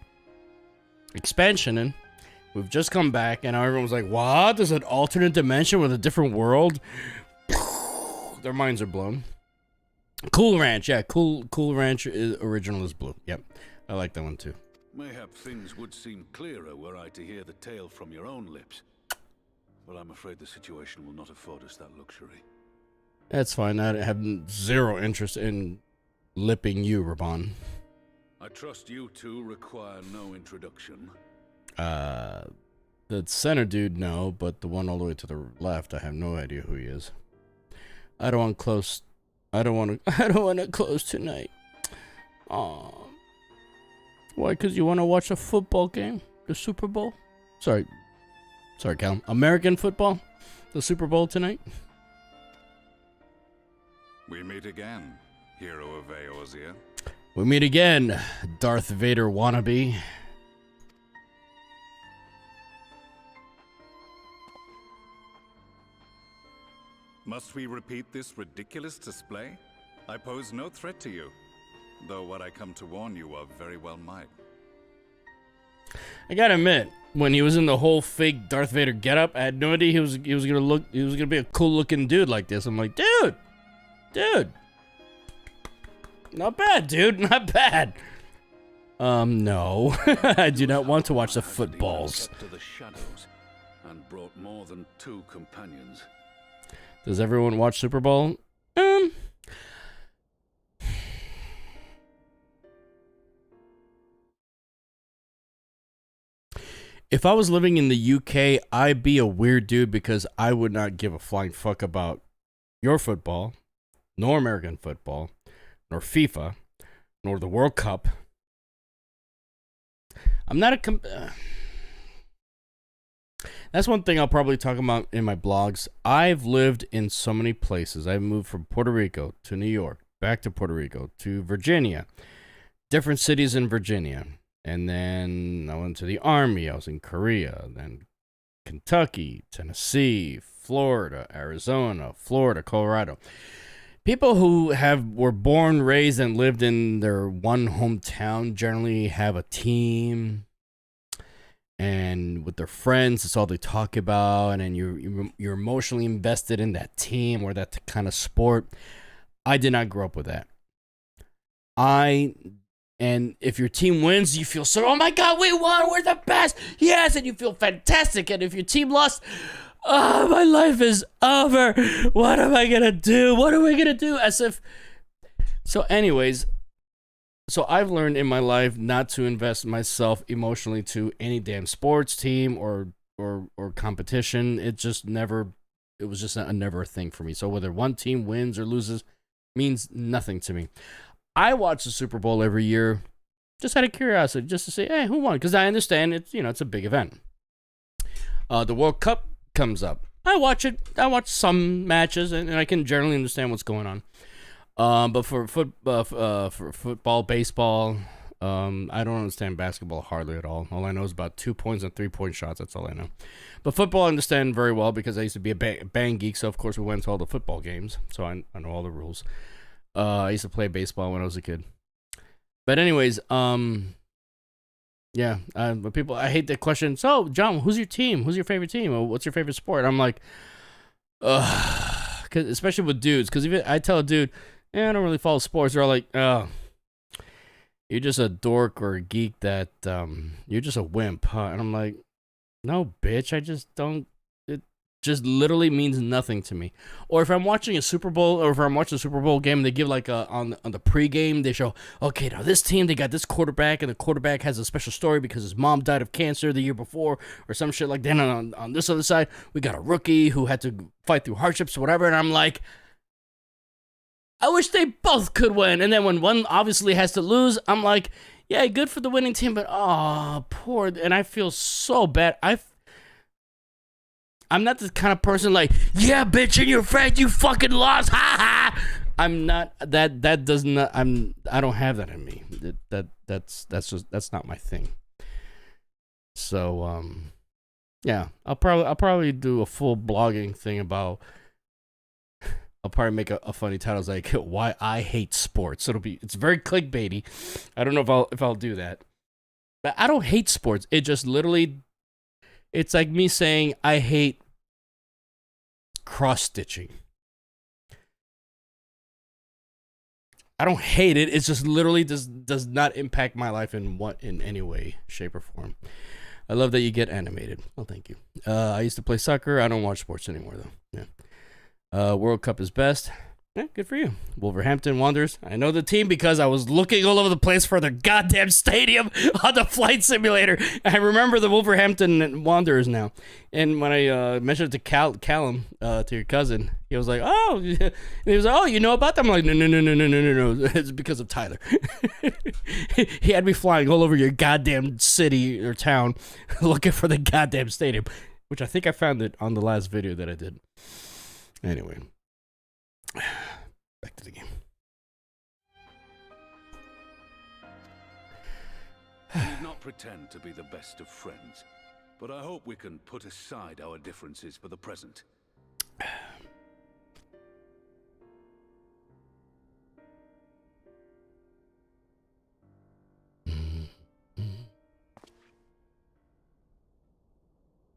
expansion in. We've just come back, and everyone was like, "What? There's an alternate dimension with a different world?" Their minds are blown. Cool Ranch, yeah, Cool Ranch original is blue. Yep, I like that one too. Mayhap things would seem clearer were I to hear the tale from your own lips. But I'm afraid the situation will not afford us that luxury. That's fine. I have zero interest in lipping you, Raban. I trust you two require no introduction. The center dude, no, but the one all the way to the left, I have no idea who he is. I don't want to close tonight. Aw. Why? Because you want to watch a football game? The Super Bowl? Sorry, Cal. American football? The Super Bowl tonight? We meet again, hero of Eorzea. We meet again, Darth Vader wannabe. Must we repeat this ridiculous display? I pose no threat to you, though what I come to warn you of very well might. I gotta admit, when he was in the whole fake Darth Vader getup, I had no idea he was gonna be a cool looking dude like this. I'm like, dude, not bad, dude, not bad. No, I do not want to watch the footballs. To the shadows and brought more than 2 companions. Does everyone watch Super Bowl? If I was living in the UK, I'd be a weird dude because I would not give a flying fuck about your football, nor American football, nor FIFA, nor the World Cup. I'm not a... That's one thing I'll probably talk about in my blogs. I've lived in so many places. I've moved from Puerto Rico to New York, back to Puerto Rico, to Virginia, different cities in Virginia. And then I went to the Army. I was in Korea, then Kentucky, Tennessee, Florida, Arizona, Florida, Colorado. People who were born, raised, and lived in their one hometown generally have a team. And with their friends, it's all they talk about, and then you're emotionally invested in that team or that kind of sport. I did not grow up with that. And if your team wins, you feel so, oh my God, we won, we're the best, yes, and you feel fantastic. And if your team lost, oh, my life is over. What am I gonna do? What are we gonna do? So anyways, So I've learned in my life not to invest myself emotionally to any damn sports team or competition. It was just never a thing for me. So whether one team wins or loses means nothing to me. I watch the Super Bowl every year just out of curiosity, just to say, hey, who won? Because I understand it's a big event. The World Cup comes up. I watch it. I watch some matches, and I can generally understand what's going on. But for football, baseball, I don't understand basketball hardly at all. All I know is about 2 points and 3-point shots. That's all I know. But football I understand very well because I used to be a band geek, so of course we went to all the football games, so I know all the rules. I used to play baseball when I was a kid. But anyways, yeah, but people, I hate the question. So, John, who's your team? Who's your favorite team? Or what's your favorite sport? I'm like, cause especially with dudes, because if I tell a dude, I don't really follow sports, they're all like, oh, you're just a dork or a geek that, you're just a wimp, huh? And I'm like, no, bitch, I just don't. It just literally means nothing to me. Or if I'm watching a Super Bowl, or if I'm watching a Super Bowl game, they give like on the pregame, they show, okay, now this team, they got this quarterback, and the quarterback has a special story because his mom died of cancer the year before, or some shit like that. And on this other side, we got a rookie who had to fight through hardships or whatever. And I'm like, I wish they both could win. And then when one obviously has to lose, I'm like, yeah, good for the winning team, but poor. And I feel so bad. I'm not the kind of person like, yeah, bitch, and your friend, you fucking lost, ha ha. I'm not that. That does not. I don't have that in me. That's not my thing. So yeah, I'll probably do a full blogging thing about. I'll probably make a funny title. It's like why I hate sports. It's very clickbaity. I don't know if I'll do that, but I don't hate sports. It just literally, it's like me saying I hate cross stitching. I don't hate it. It's just literally does not impact my life in any way, shape, or form. I love that you get animated. Oh, thank you. I used to play soccer. I don't watch sports anymore though. Yeah. World Cup is best. Yeah, good for you. Wolverhampton Wanderers. I know the team because I was looking all over the place for the goddamn stadium on the flight simulator. I remember the Wolverhampton Wanderers now. And when I mentioned it to Callum, to your cousin, he was like, oh, and he was like, oh, you know about them? I'm like, no. It's because of Tyler. He had me flying all over your goddamn city or town looking for the goddamn stadium, which I think I found it on the last video that I did. Anyway, back to the game. We need not pretend to be the best of friends, but I hope we can put aside our differences for the present.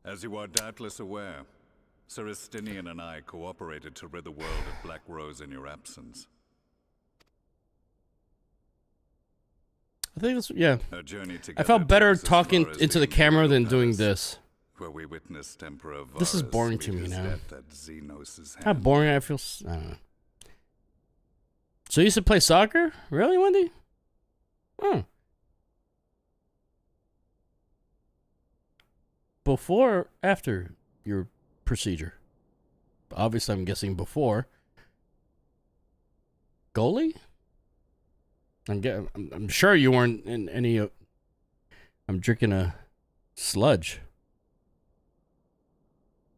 As you are doubtless aware, Sir Estinian and I cooperated to rid the world of Black Rose in your absence. I think that's, yeah. Our journey I felt better talking into the camera than doing this. Where we witnessed Emperor Varus This is boring to me now. at Xenos' How hand. boring I feel. I don't know. So you used to play soccer? Really, Wendy? Oh. Before or after your procedure? Obviously, I'm guessing before. Goalie? I'm sure you weren't in any. I'm drinking a sludge.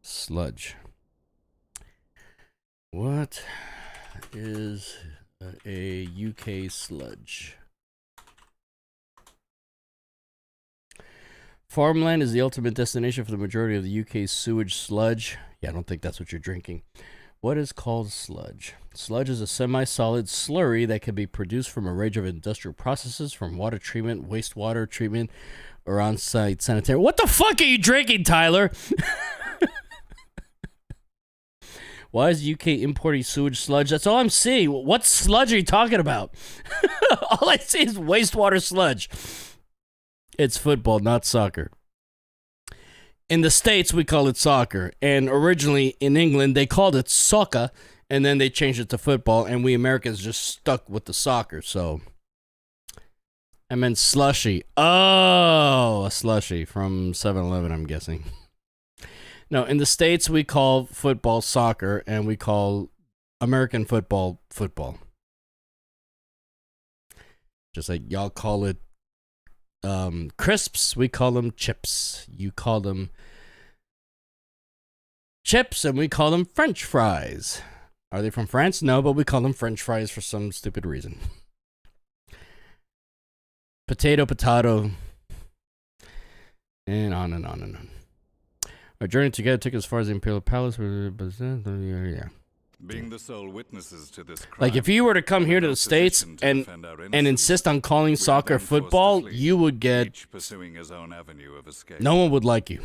Sludge. What is a UK sludge? Farmland is the ultimate destination for the majority of the UK's sewage sludge. Yeah, I don't think that's what you're drinking. What is called sludge? Sludge is a semi-solid slurry that can be produced from a range of industrial processes, from water treatment, wastewater treatment, or on-site sanitary. What the fuck are you drinking, Tyler? Why is the UK importing sewage sludge? That's all I'm seeing. What sludge are you talking about? All I see is wastewater sludge. It's football, not soccer. In the States, we call it soccer. And originally, in England, they called it soccer. And then they changed it to football. And we Americans just stuck with the soccer. So, I meant slushy. Oh, a slushy from 7-Eleven, I'm guessing. No, in the States, we call football soccer, and we call American football football. Just like y'all call it crisps, we call them chips. You call them chips, and we call them French fries. Are they from France? No, but we call them French fries for some stupid reason. Potato, potato, and on and on and on. Our journey together took us as far as the Imperial Palace. Yeah. Being the sole witnesses to this crime, Like, if you were to come here to the States and insist on calling soccer football, you would get... each pursuing his own avenue of escape. No one would like you.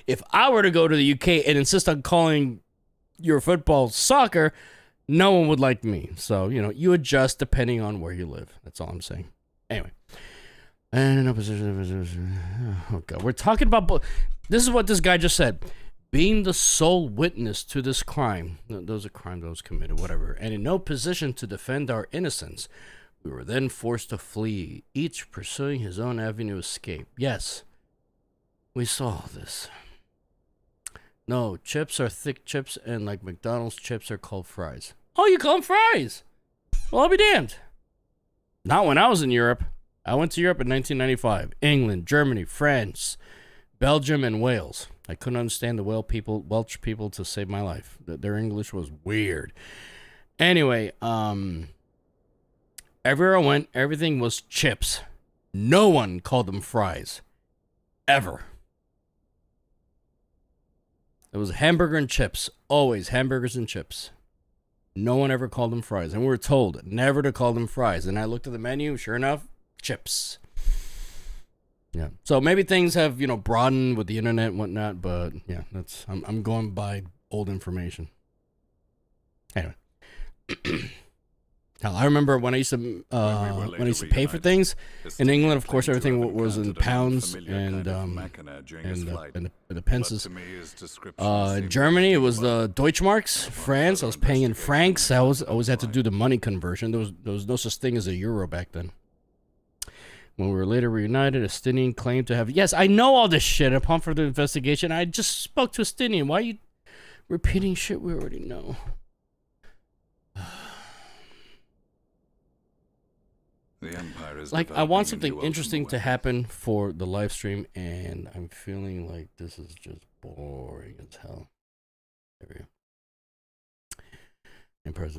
If I were to go to the UK and insist on calling your football soccer, no one would like me. So, you know, you adjust depending on where you live. That's all I'm saying. Anyway. And oh God, we're talking about... This is what this guy just said. Being the sole witness to this crime. Those are crimes that was committed, whatever. And in no position to defend our innocence. We were then forced to flee, each pursuing his own avenue of escape. Yes, we saw this. No, chips are thick chips, and like McDonald's chips are called fries. Oh, you call them fries? Well, I'll be damned. Not when I was in Europe. I went to Europe in 1995. England, Germany, France, Belgium, and Wales. I couldn't understand the Welsh people to save my life. Their English was weird. Anyway, everywhere I went, everything was chips. No one called them fries. Ever. It was hamburger and chips. Always hamburgers and chips. No one ever called them fries. And we were told never to call them fries. And I looked at the menu, sure enough, chips. Yeah. So maybe things have, you know, broadened with the internet and whatnot, but yeah, that's I'm going by old information. Anyway. Hell, I remember when I used to pay for things in England. Of course, everything was in pounds and the pences. In Germany, it was the Deutschmarks. France, I was paying in francs. I always had to do the money conversion. There was no such thing as a euro back then. When we were later reunited, Estinian claimed to have... Yes, I know all this shit. Upon further investigation, I just spoke to Estinian. Why are you repeating shit we already know? The Empire is like, I want something interesting to happen for the live stream, and I'm feeling like this is just boring as hell. There we go. Empire's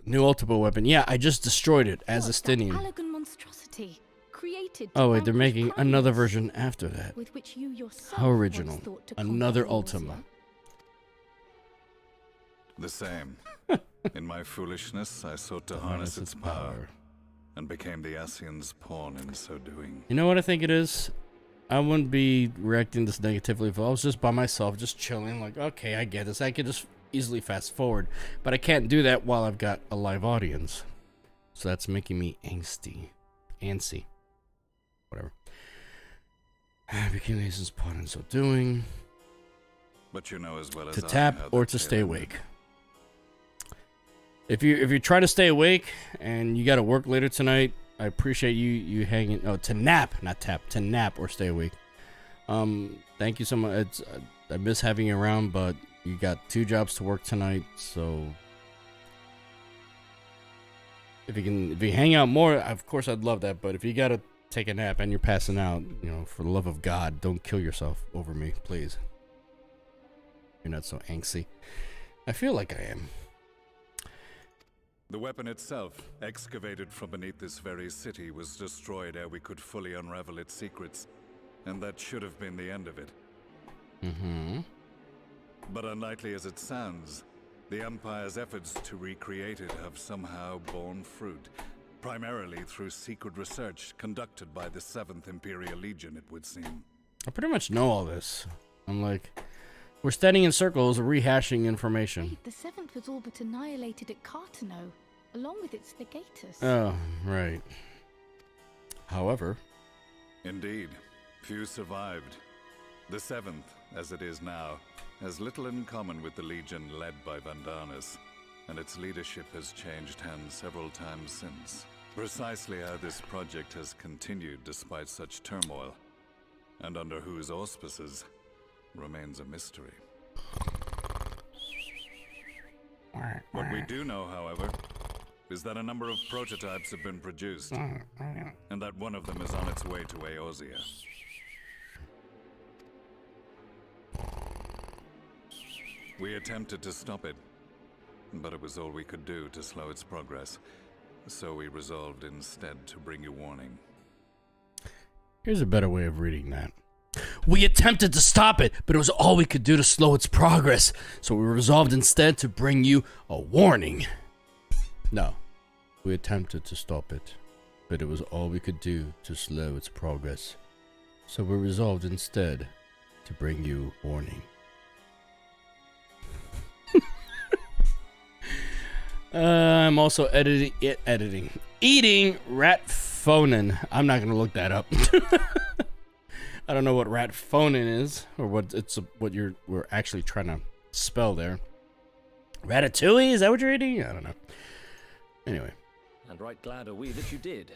new ultimate weapon. Yeah, I just destroyed it as Estinian. Elegant monstrosity. Oh wait, they're making another version after that. With which you yourself How original. Thought to Another Ultima. The same. In my foolishness, I sought to harness its power, and became the Ascian's pawn in so doing. You know what I think it is? I wouldn't be reacting this negatively if I was just by myself, just chilling, like, okay, I get this. I could just easily fast forward. But I can't do that while I've got a live audience. So that's making me angsty. Antsy. Whatever. I became the Ascian's pawn in so doing. But you know as well as to tap or to stay awake. If you try to stay awake and you got to work later tonight, I appreciate you hanging. Oh, to nap, not tap. To nap or stay awake. Thank you so much. I miss having you around, but you got 2 jobs to work tonight, so if you hang out more, of course I'd love that. But if you gotta take a nap and you're passing out, you know, for the love of God, don't kill yourself over me, please. You're not so angsty. I feel like I am. The weapon itself, excavated from beneath this very city, was destroyed ere we could fully unravel its secrets, and that should have been the end of it. Mm-hmm. But unlikely as it sounds, the Empire's efforts to recreate it have somehow borne fruit, primarily through secret research conducted by the 7th Imperial Legion, it would seem. I pretty much know all this. I'm like, we're standing in circles rehashing information. Wait, the 7th was all but annihilated at Cartano, along with its legatus. Oh, right. However... Indeed, few survived. The 7th, as it is now, has little in common with the Legion led by Vandanis, and its leadership has changed hands several times since. Precisely how this project has continued despite such turmoil, and under whose auspices, remains a mystery. What we do know, however, is that a number of prototypes have been produced, and that one of them is on its way to Eorzea. We attempted to stop it, but it was all we could do to slow its progress, so we resolved instead to bring you warning. Here's a better way of reading that. We attempted to stop it, but it was all we could do to slow its progress, so we resolved instead to bring you a warning. No. We attempted to stop it, but it was all we could do to slow its progress, so we resolved instead to bring you warning. I'm also eating rat phonin. I'm not gonna look that up. I don't know what rat phonin is, or what we're actually trying to spell there. Ratatouille? Is that what you're eating? I don't know. Anyway. And right glad are we that you did,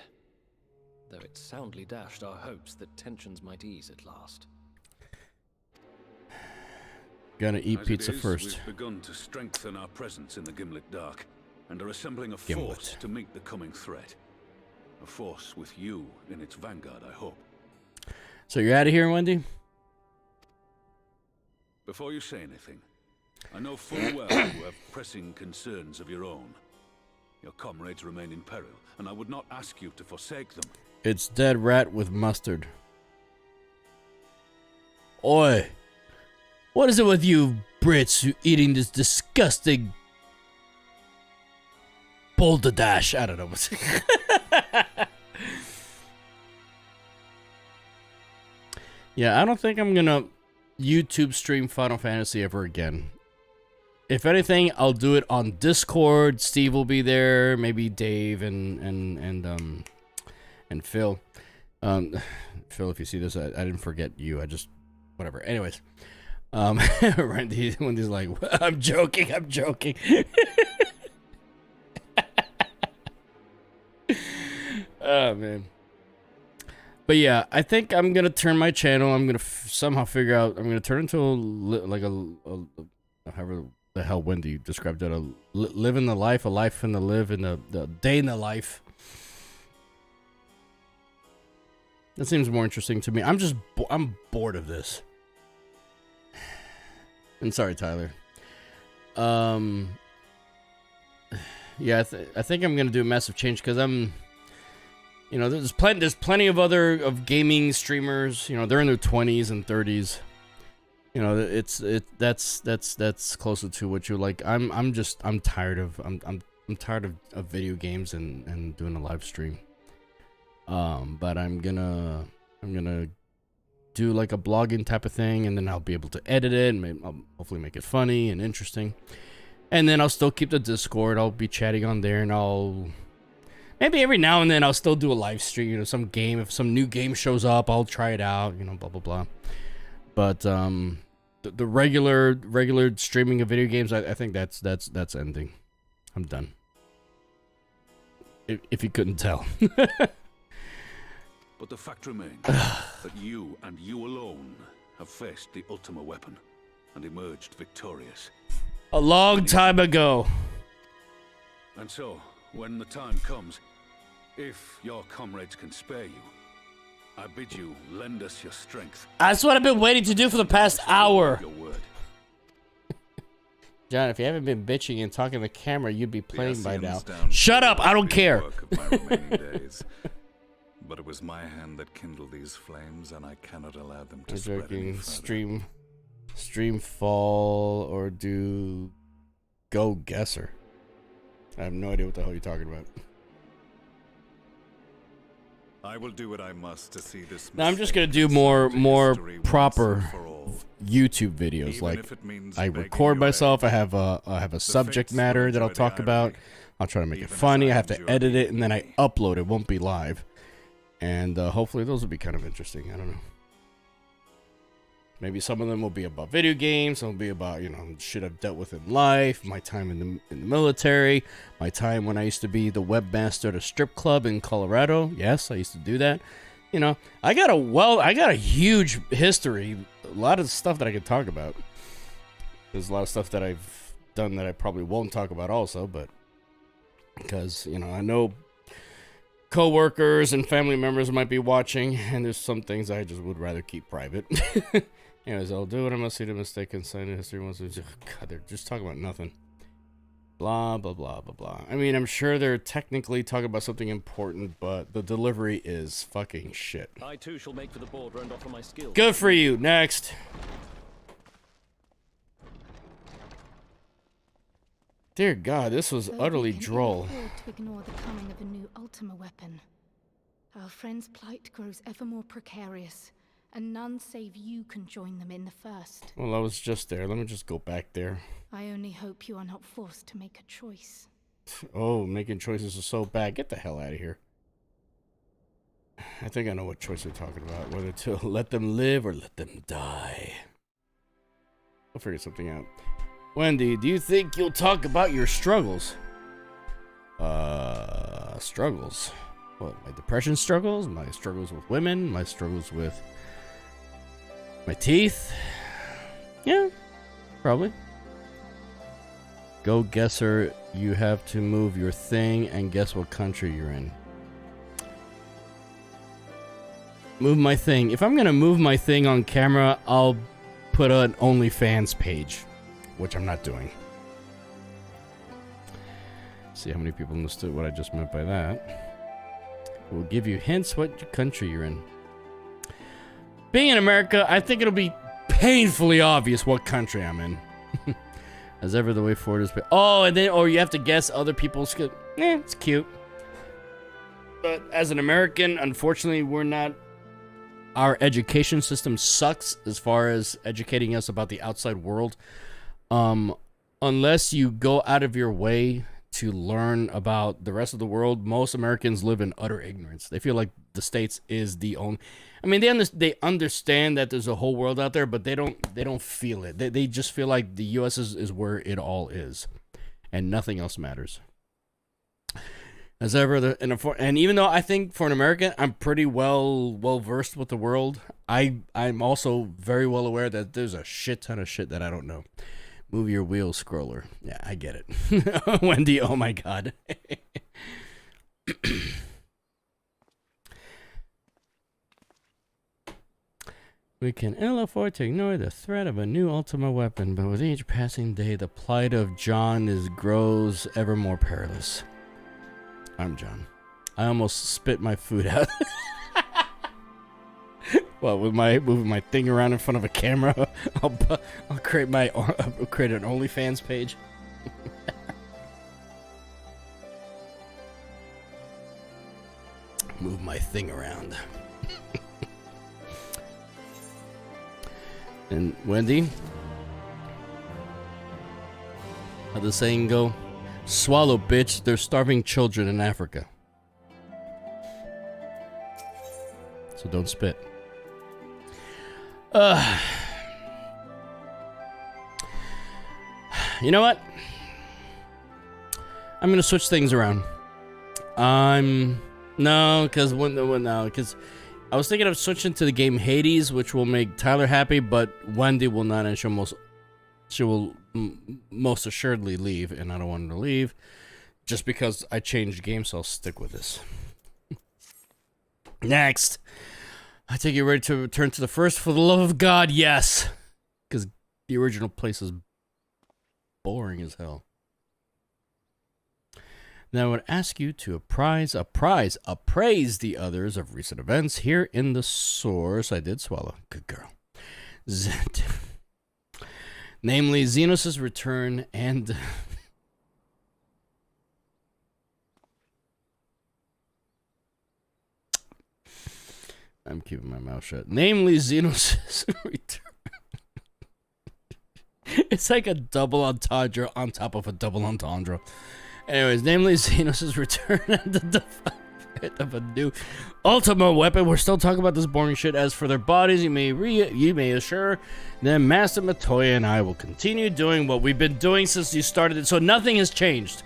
though it soundly dashed our hopes that tensions might ease at last. Gonna eat As pizza it is, first. We've begun to strengthen our presence in the Gimlet Dark, and are assembling a force to meet the coming threat. A force with you in its vanguard, I hope. So you're out of here, Wendy? Before you say anything, I know full well you have pressing concerns of your own. Your comrades remain in peril, and I would not ask you to forsake them. It's dead rat with mustard. Oi! What is it with you Brits who eating this disgusting balderdash? I don't know what's Yeah, I don't think I'm gonna YouTube stream Final Fantasy ever again. If anything, I'll do it on Discord. Steve will be there, maybe Dave and Phil. Phil, if you see this, I didn't forget you. I just whatever. Anyways, Wendy's like, I'm joking. Oh man. But yeah, I think I'm gonna turn my channel. I'm gonna somehow figure out. I'm gonna turn into however the hell Wendy described it. Living the life, a life in the live, in the day in the life. That seems more interesting to me. I'm bored of this. And sorry, Tyler. Yeah, I think I'm gonna do a massive change because I'm. You know, there's plenty of other gaming streamers. You know, they're in their 20s and 30s. You know, that's closer to what you like. I'm tired of tired of video games and doing a live stream. But I'm gonna do like a blogging type of thing, and then I'll be able to edit it and I'll hopefully make it funny and interesting. And then I'll still keep the Discord. I'll be chatting on there, and maybe every now and then I'll still do a live stream, you know, some game. If some new game shows up, I'll try it out, you know, blah, blah, blah. But the regular streaming of video games, I think that's ending. I'm done. If you couldn't tell. But the fact remains that you and you alone have faced the Ultima weapon and emerged victorious. A long time ago. And so, when the time comes, if your comrades can spare you, I bid you lend us your strength. That's what I've been waiting to do for the past hour. Your word. John, if you haven't been bitching and talking to the camera, you'd be playing by now. Shut up! I don't care. But it was my hand that kindled these flames, and I cannot allow them to I'm spread any joking. further. Stream fall or do Go Guesser. I have no idea what the hell you're talking about. I will do what I must to see this. Now I'm just gonna do more proper YouTube videos. Like I record myself. I have a subject matter that I'll talk about. I'll try to make it funny. I have to edit it and then I upload it. Won't be live. And hopefully those will be kind of interesting. I don't know. Maybe some of them will be about video games. Some will be about, you know, shit I've dealt with in life, my time in the military, my time when I used to be the webmaster at a strip club in Colorado. Yes, I used to do that. You know, I got a huge history. A lot of stuff that I could talk about. There's a lot of stuff that I've done that I probably won't talk about also, but because, you know, I know co-workers and family members might be watching, and there's some things I just would rather keep private. Anyways, I'll do what I must see the mistake and sign in history. God, they're just talking about nothing. Blah, blah, blah, blah, blah. I mean, I'm sure they're technically talking about something important, but the delivery is fucking shit. I too shall make for the border and offer my skills. Good for you. Next. Dear God, this was utterly droll. We can ill afford to ignore the coming of a new Ultima weapon. Our friend's plight grows ever more precarious, and none save you can join them in the first. Well, I was just there. Let me just go back there. I only hope you are not forced to make a choice. Oh, making choices is so bad. Get the hell out of here. I think I know what choice they're talking about. Whether to let them live or let them die. I'll figure something out. Wendy, do you think you'll talk about your struggles? Struggles? What, my depression struggles? My struggles with women? My struggles with my teeth? Yeah, probably. Go guesser, you have to move your thing and guess what country you're in. Move my thing. If I'm gonna move my thing on camera, I'll put an OnlyFans page, which I'm not doing. See how many people understood what I just meant by that. We'll give you hints what country you're in. Being in America, I think it'll be painfully obvious what country I'm in. As ever, the way forward is... Oh, and then... Or you have to guess other people's... it's cute. But as an American, unfortunately, we're not... Our education system sucks as far as educating us about the outside world. Unless you go out of your way to learn about the rest of the world, most Americans live in utter ignorance. They feel like the States is the only... I mean, they understand that there's a whole world out there, but they don't feel it. They just feel like the U.S. is where it all is, and nothing else matters. As ever, and even though I think for an American, I'm pretty well versed with the world, I'm also very well aware that there's a shit ton of shit that I don't know. Move your wheel scroller. Yeah, I get it. Wendy, oh my God. We can ill afford to ignore the threat of a new Ultima weapon, but with each passing day, the plight of John grows ever more perilous. I'm John. I almost spit my food out. Well, with moving my thing around in front of a camera, I'll create an OnlyFans page. Move my thing around. And Wendy, how the saying go? Swallow, bitch. There's starving children in Africa. So don't spit. You know what? I'm gonna switch things around. Because I was thinking of switching to the game Hades, which will make Tyler happy, but Wendy will not, and she will most assuredly leave, and I don't want her to leave, just because I changed games, so I'll stick with this. Next, I take you ready to return to the first. For the love of God, yes, because the original place is boring as hell. Now I would ask you to appraise the others of recent events here in the source. I did swallow. Good girl. Namely, Xenos' return and... I'm keeping my mouth shut. Namely, Xenos' return. It's like a double entendre on top of a double entendre. Anyways, namely Xenos' return and the of a new Ultima weapon. We're still talking about this boring shit. As for their bodies, you may assure them Master Matoya and I will continue doing what we've been doing since you started it. So nothing has changed.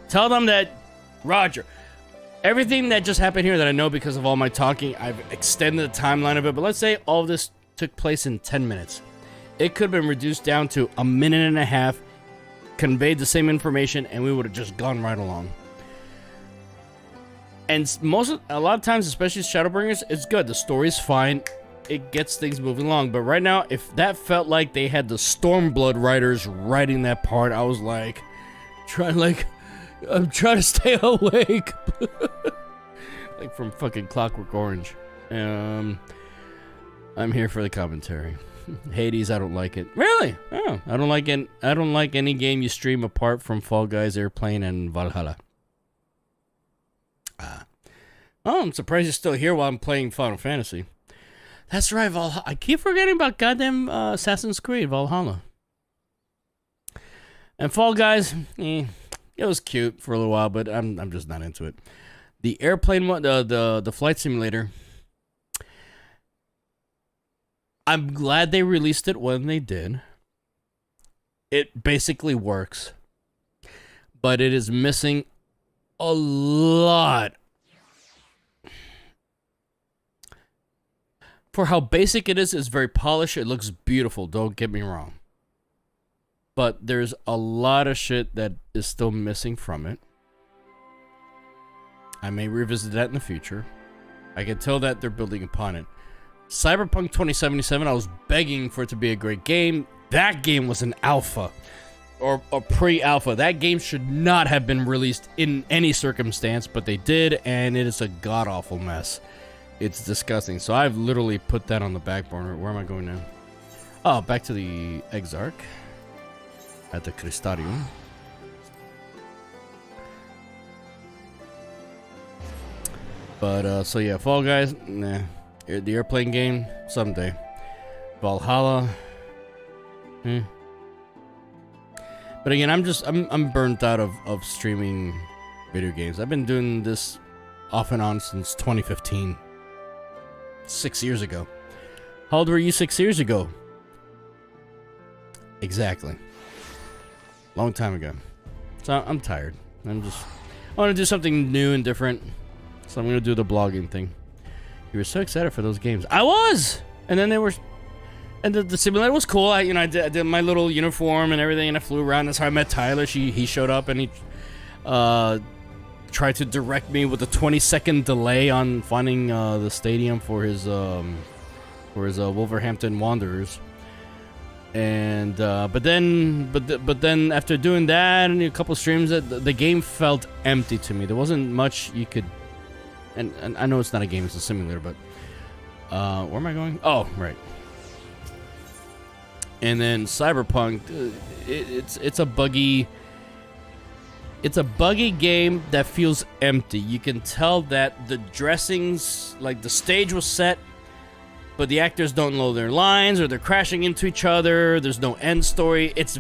Tell them that, Roger. Everything that just happened here that I know because of all my talking, I've extended the timeline of it. But let's say all of this took place in 10 minutes. It could have been reduced down to a minute and a half, conveyed the same information, and we would have just gone right along. And a lot of times, especially Shadowbringers, it's good. The story's fine. It gets things moving along. But right now, if that felt like they had the Stormblood writers writing that part, I was like, I'm trying to stay awake. Like from fucking Clockwork Orange. I'm here for the commentary. Hades, I don't like it. Really? Oh, I don't like any game you stream apart from Fall Guys, Airplane, and Valhalla. Oh, I'm surprised you're still here while I'm playing Final Fantasy. That's right, Valhalla. I keep forgetting about goddamn Assassin's Creed Valhalla. And Fall Guys, it was cute for a little while, but I'm just not into it. The airplane one, the flight simulator. I'm glad they released it when they did. It basically works, but it is missing a lot. For how basic it is, it's very polished. It looks beautiful, don't get me wrong. But there's a lot of shit that is still missing from it. I may revisit that in the future. I can tell that they're building upon it. Cyberpunk 2077, I was begging for it to be a great game. That game was an alpha. Or a pre-alpha. That game should not have been released in any circumstance, but they did, and it is a god-awful mess. It's disgusting. So I've literally put that on the back burner. Where am I going now? Oh, back to the Exarch. At the Crystarium. But, so yeah, Fall Guys, nah. The airplane game, someday. Valhalla. But again, I'm burnt out of streaming video games. I've been doing this off and on since 2015. 6 years ago. How old were you 6 years ago? Exactly. Long time ago. So I'm tired. I want to do something new and different. So I'm going to do the blogging thing. You were so excited for those games. I was! And then they were... And the simulator was cool. I did my little uniform and everything, and I flew around. That's how I met Tyler. He showed up, and he tried to direct me with a 20-second delay on finding the stadium for his Wolverhampton Wanderers. And but then after doing that and a couple streams, the game felt empty to me. There wasn't much you could. And I know it's not a game; it's a simulator. But where am I going? Oh, right. And then Cyberpunk, it's a buggy. It's a buggy game that feels empty. You can tell that the dressings, like the stage was set, but the actors don't know their lines, or they're crashing into each other. There's no end story. It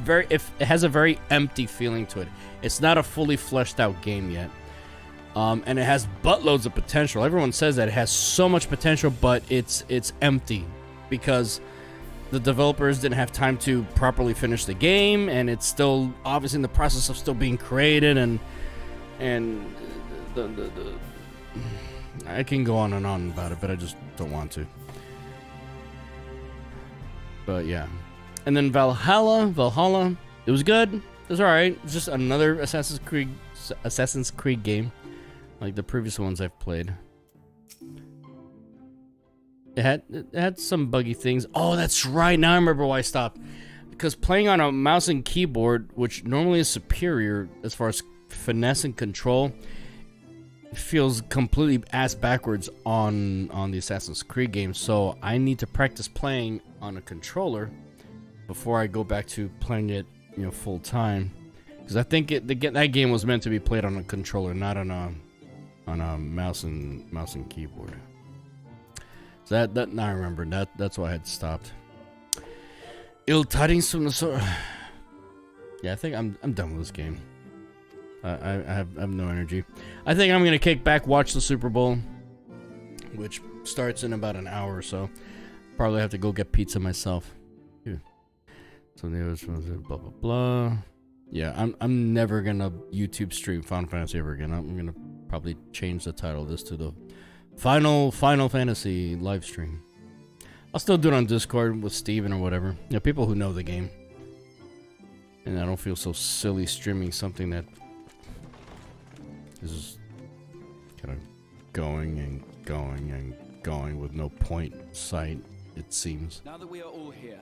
has a very empty feeling to it. It's not a fully fleshed out game yet. And it has buttloads of potential. Everyone says that it has so much potential, but it's empty because the developers didn't have time to properly finish the game, and it's still obviously in the process of still being created, and the I can go on and on about it, but I just don't want to. But yeah. And then Valhalla, it was good. It was alright. It's just another Assassin's Creed game, like the previous ones I've played. It had some buggy things. Oh, that's right. Now I remember why I stopped. Because playing on a mouse and keyboard, which normally is superior as far as finesse and control, feels completely ass backwards on the Assassin's Creed game. So I need to practice playing on a controller before I go back to playing it, full time. Because I think that game was meant to be played on a controller, not on a mouse and keyboard. So that now I remember that's why I had stopped. Ill tidings from the sword. Yeah, I think I'm done with this game. I have no energy. I think I'm gonna kick back, watch the Super Bowl, which starts in about an hour or so. Probably have to go get pizza myself. Yeah. So there was blah blah blah. Yeah, I'm never gonna YouTube stream Final Fantasy ever again. I'm gonna probably change the title of this to the Final Fantasy live stream. I'll still do it on Discord with Steven or whatever. You know, people who know the game. And I don't feel so silly streaming something that is kind of going and going and going with no point in sight, it seems. Now that we are all here,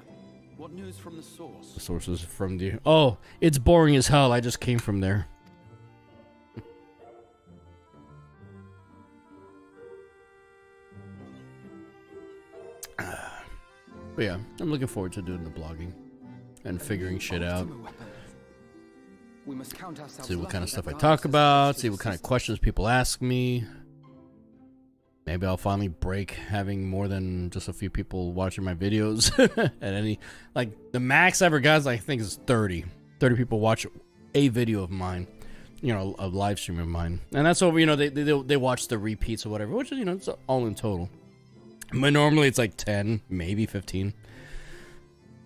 what news from the source? The source is from the... Oh, it's boring as hell. I just came from there. But yeah, I'm looking forward to doing the blogging and figuring shit out. We must count ourselves See what kind of lucky stuff I that talk Gaius about, has see what kind of questions people ask me. Maybe I'll finally break having more than just a few people watching my videos at any... Like, the max I ever got, I think, is 30. 30 people watch a video of mine. You know, a live stream of mine. And that's over, you know, they watch the repeats or whatever, which is, you know, it's all in total. But normally it's like 10, maybe 15.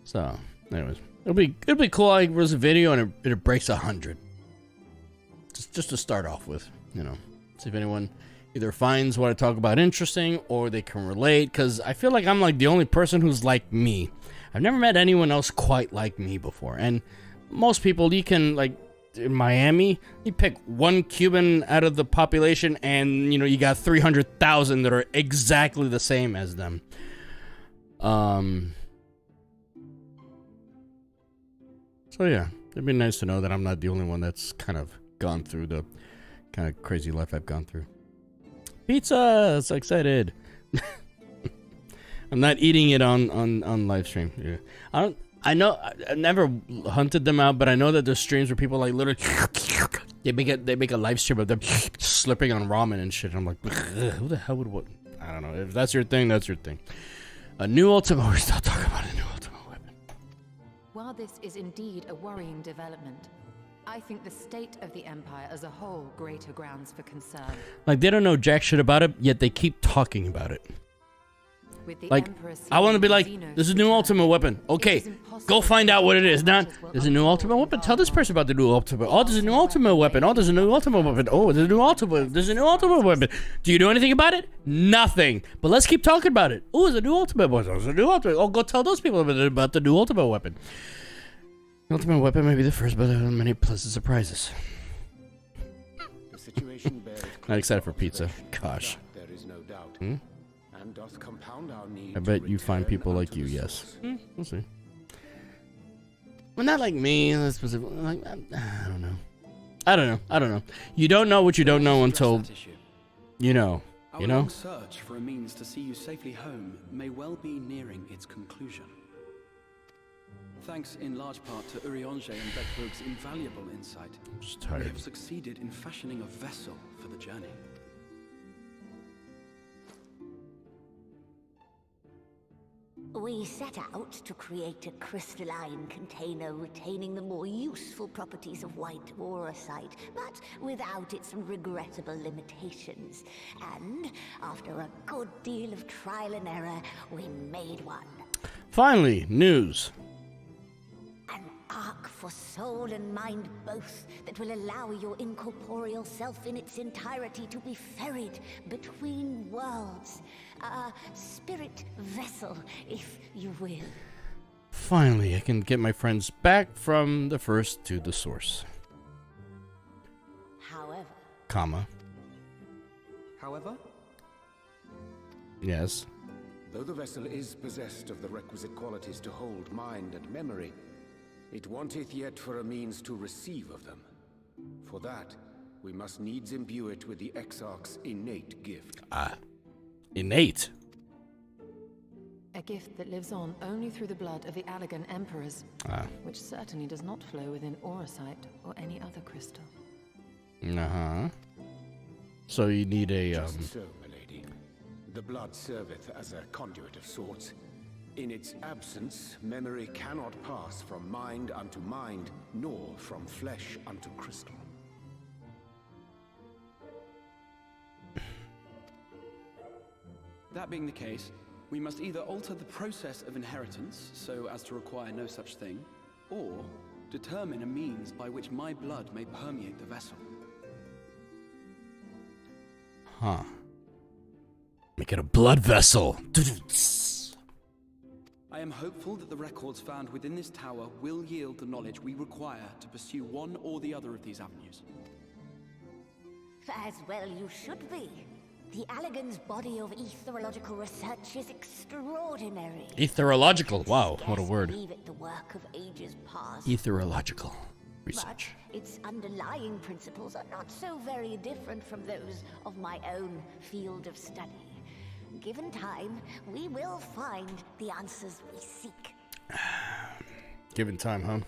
So, anyways. It'll be cool. I was a video and it breaks 100. Just to start off with, you know. See if anyone either finds what I talk about interesting or they can relate. Because I feel like I'm like the only person who's like me. I've never met anyone else quite like me before. And most people, you can, like, in Miami, you pick one Cuban out of the population and, you know, you got 300,000 that are exactly the same as them. So yeah, it'd be nice to know that I'm not the only one that's kind of gone through the kind of crazy life I've gone through. Pizza! So excited! I'm not eating it on live stream. Yeah. I know I never hunted them out, but I know that there's streams where people like literally they make a live stream of them slurping on ramen and shit. I'm like, who the hell would what? I don't know. If that's your thing, that's your thing. A new Ultima. We're still talking about a new Ultima weapon. While this is indeed a worrying development, I think the state of the Empire as a whole greater grounds for concern. Like, they don't know jack shit about it, yet they keep talking about it. Like, I want to be like, this is a new Ultimate weapon. Okay, go find out what it is. Not, there's a new Ultimate weapon. Tell this person about the new Ultimate. Oh, there's a new Ultimate weapon. Oh, there's a new Ultimate weapon. Oh, there's a new Ultimate. There's a new Ultimate weapon. Do you know anything about it? Nothing. But let's keep talking about it. Oh, there's a new Ultimate weapon. There's a new Ultimate. Oh, go tell those people about the new Ultimate weapon. The Ultimate weapon may be the first, but there are many pleasant surprises. Not excited for pizza. Gosh. There is no doubt. Hmm? And doth compound our need I bet you find people like you, yes. We'll see. Well, not like me. Like, I don't know. I don't know. You don't know what you don't know until you know. You know? Our search for a means to see you safely home may well be nearing its conclusion. Thanks in large part to Urianger and Beckberg's invaluable insight, I'm just we tired. have succeeded in fashioning a vessel for the journey. We set out to create a crystalline container retaining the more useful properties of white aurosite, but without its regrettable limitations. And after a good deal of trial and error, we made one. Finally, news. An ark for soul and mind both that will allow your incorporeal self in its entirety to be ferried between worlds. A spirit vessel, if you will. Finally, I can get my friends back from the first to the source. However. However? Yes. Though the vessel is possessed of the requisite qualities to hold mind and memory, it wanteth yet for a means to receive of them. For that, we must needs imbue it with the Exarch's innate gift. Innate? A gift that lives on only through the blood of the Allegan Emperors, which certainly does not flow within aurosite or any other crystal. Uh-huh. So you need a, Just so, my lady. The blood serveth as a conduit of sorts. In its absence, memory cannot pass from mind unto mind, nor from flesh unto crystal. That being the case, we must either alter the process of inheritance so as to require no such thing, or determine a means by which my blood may permeate the vessel. Huh. Make it a blood vessel. I am hopeful that the records found within this tower will yield the knowledge we require to pursue one or the other of these avenues. As well you should be. The Allegan's body of etherological research is extraordinary. Etherological. Wow, what a word. Believe it the work of ages past. Etherological research. But its underlying principles are not so very different from those of my own field of study. Given time, we will find the answers we seek. Given time, huh?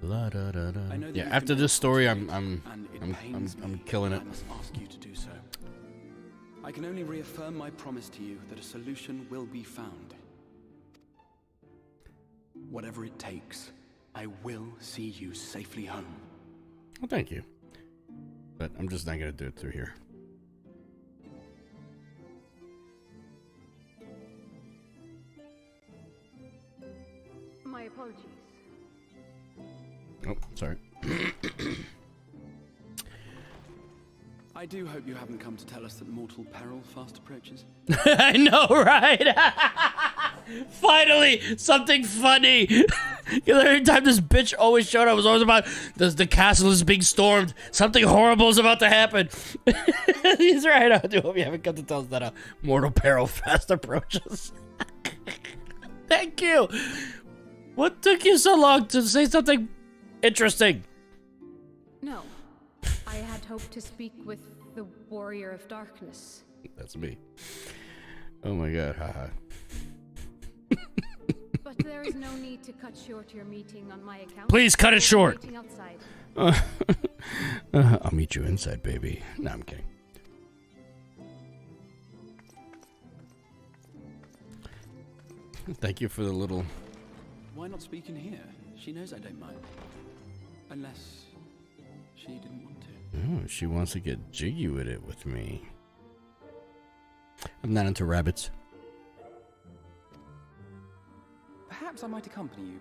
La, da, da, da. Yeah, after this story, I'm killing it. I must ask you to do so. I can only reaffirm my promise to you that a solution will be found. Whatever it takes, I will see you safely home. Well, thank you. But I'm just not gonna do it through here. My apologies. Oh, sorry. I do hope you haven't come to tell us that mortal peril fast approaches. I know, right? Finally, something funny. Every time this bitch always showed up, it was always about the castle is being stormed. Something horrible is about to happen. He's right. I do hope you haven't come to tell us that mortal peril fast approaches. Thank you. What took you so long to say something interesting? No. I had hoped to speak with the Warrior of Darkness. That's me. Oh my god, haha. But there is no need to cut short your meeting on my account. Please cut it short. Waiting outside. I'll meet you inside, baby. No, I'm kidding. Thank you for the little... Why not speak in here? She knows I don't mind. Unless she didn't want to. Oh, she wants to get jiggy with it with me. I'm not into rabbits. Perhaps I might accompany you.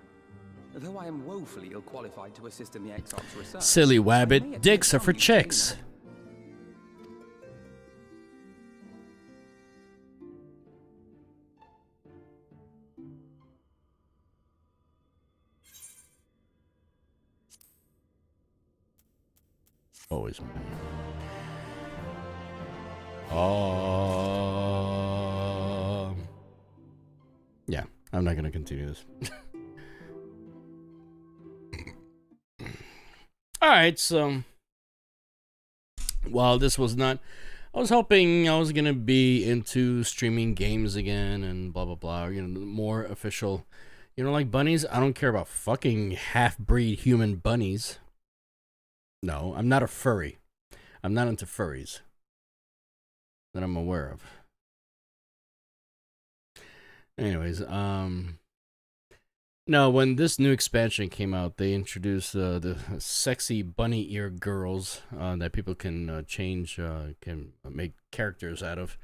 Though I am woefully ill-qualified to assist in the XIV's research. Silly wabbit. Dicks are for chicks. Always. Yeah, I'm not gonna continue this. Alright, so while this was not, I was hoping I was gonna be into streaming games again and blah blah blah, you know, more official, you know, like bunnies. I don't care about fucking half-breed human bunnies. No, I'm not a furry. I'm not into furries that I'm aware of. Anyways, no, when this new expansion came out, they introduced the sexy bunny ear girls that people can change, can make characters out of,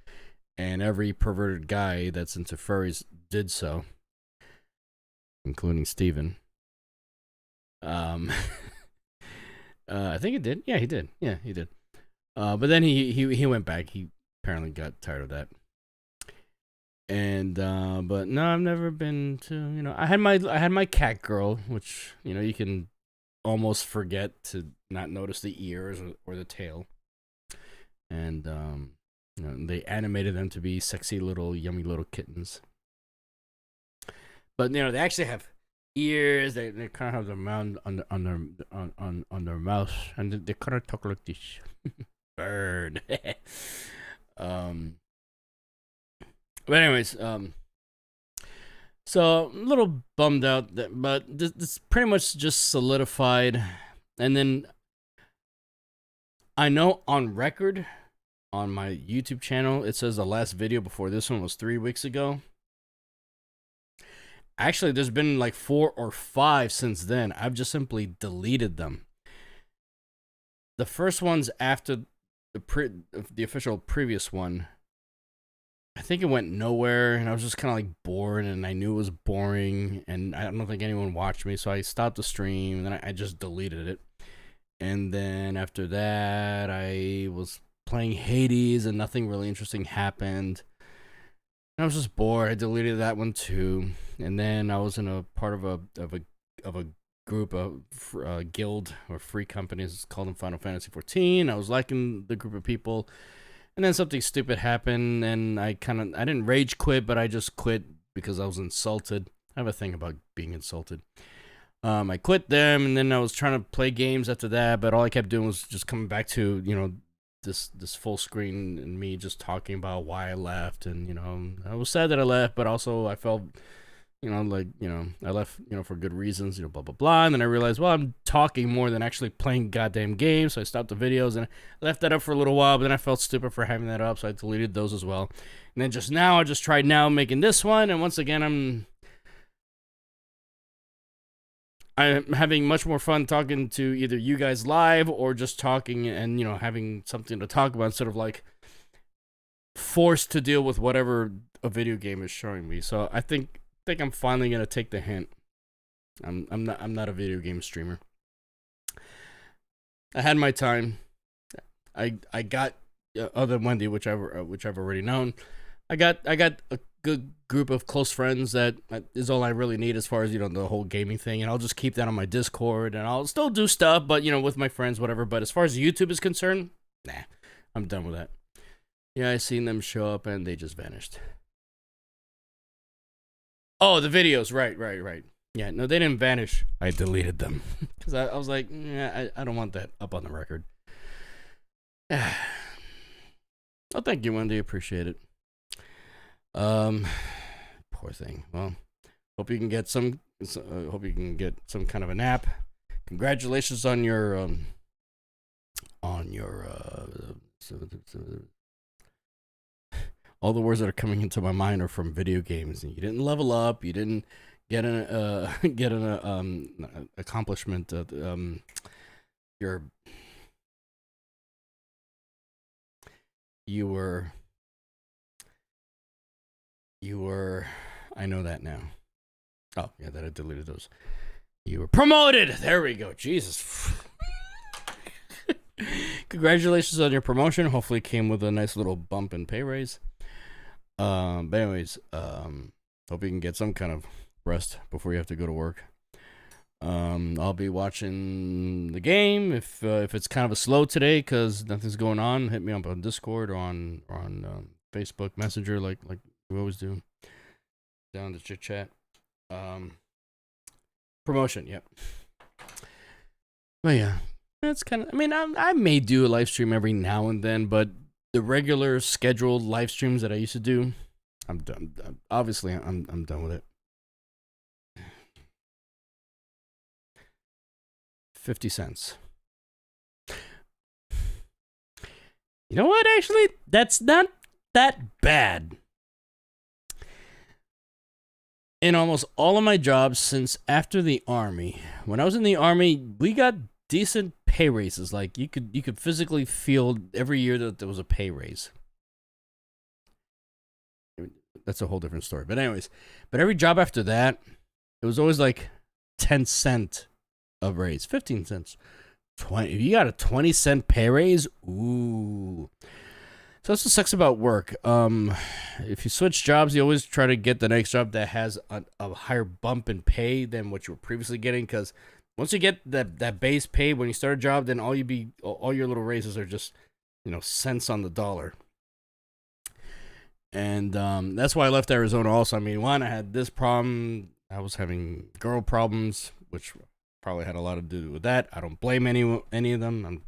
and every perverted guy that's into furries did so, including Steven. I think it did. Yeah, he did. Yeah, he did. But then he went back. He apparently got tired of that. And but no, I've never been to, you know, I had my cat girl, which, you know, you can almost forget to not notice the ears or the tail. And you know, they animated them to be sexy little yummy little kittens. But you know, they actually have ears. They kind of have their mouth on their mouth, and they kind of talk like this. Bird. But anyways, so a little bummed out that, but this pretty much just solidified. And then I know on record on my YouTube channel it says the last video before this one was 3 weeks ago. Actually, there's been like 4 or 5 since then. I've just simply deleted them. The first one's after the official previous one, I think it went nowhere, and I was just kind of like bored, and I knew it was boring, and I don't think anyone watched me, so I stopped the stream, and then I just deleted it. And then after that, I was playing Hades, and nothing really interesting happened. And I was just bored. I deleted that one too. And then I was in a part of a group of guild or free companies. It's called Final Fantasy 14. I was liking the group of people. And then something stupid happened, and I didn't rage quit, but I just quit because I was insulted. I have a thing about being insulted. I quit them, and then I was trying to play games after that, but all I kept doing was just coming back to, you know, this full screen and me just talking about why I left. And, you know, I was sad that I left, but also I felt, you know, like, you know, I left, you know, for good reasons, you know, blah, blah, blah. And then I realized, well, I'm talking more than actually playing goddamn games. So I stopped the videos and I left that up for a little while, but then I felt stupid for having that up. So I deleted those as well. And then just now, I just tried now making this one. And once again, I'm having much more fun talking to either you guys live or just talking and, you know, having something to talk about instead of like forced to deal with whatever a video game is showing me. So I think I'm finally gonna take the hint. I'm not a video game streamer. I had my time. I got other than Wendy, which I've already known. I got a good group of close friends that is all I really need as far as, you know, the whole gaming thing, and I'll just keep that on my Discord, and I'll still do stuff, but, you know, with my friends, whatever. But as far as YouTube is concerned, nah, I'm done with that. Yeah, I seen them show up and they just vanished. Oh, the videos, right. Yeah, no, they didn't vanish. I deleted them because I was like, yeah, I don't want that up on the record. Oh, thank you, Wendy. Appreciate it. Poor thing. Well, hope you can get some kind of a nap. Congratulations on your all the words that are coming into my mind are from video games. You didn't level up. You didn't get an accomplishment. You were, I know that now. Oh, yeah, that I deleted those. You were promoted! There we go. Jesus. Congratulations on your promotion. Hopefully it came with a nice little bump in pay raise. But anyways, hope you can get some kind of rest before you have to go to work. I'll be watching the game if it's kind of a slow today because nothing's going on. Hit me up on Discord or on Facebook Messenger like we always do. Down to chit chat. Promotion, yep. But yeah, that's kind of. I mean, I may do a live stream every now and then, but the regular scheduled live streams that I used to do, I'm done. Obviously, I'm done with it. 50 cents. You know what? Actually, that's not that bad. In almost all of my jobs since after the army, when I was in the army, we got decent pay raises. Like you could physically feel every year that there was a pay raise. That's a whole different story. But anyways, every job after that, it was always like 10 cent of raise, 15 cents. 20. If you got a 20-cent pay raise, ooh. So that's what sucks about work. If you switch jobs, you always try to get the next job that has a higher bump in pay than what you were previously getting. Because once you get that base pay when you start a job, then all your little raises are just, you know, cents on the dollar. And that's why I left Arizona. Also, I mean, one, I had this problem. I was having girl problems, which probably had a lot to do with that. I don't blame any of them. I'm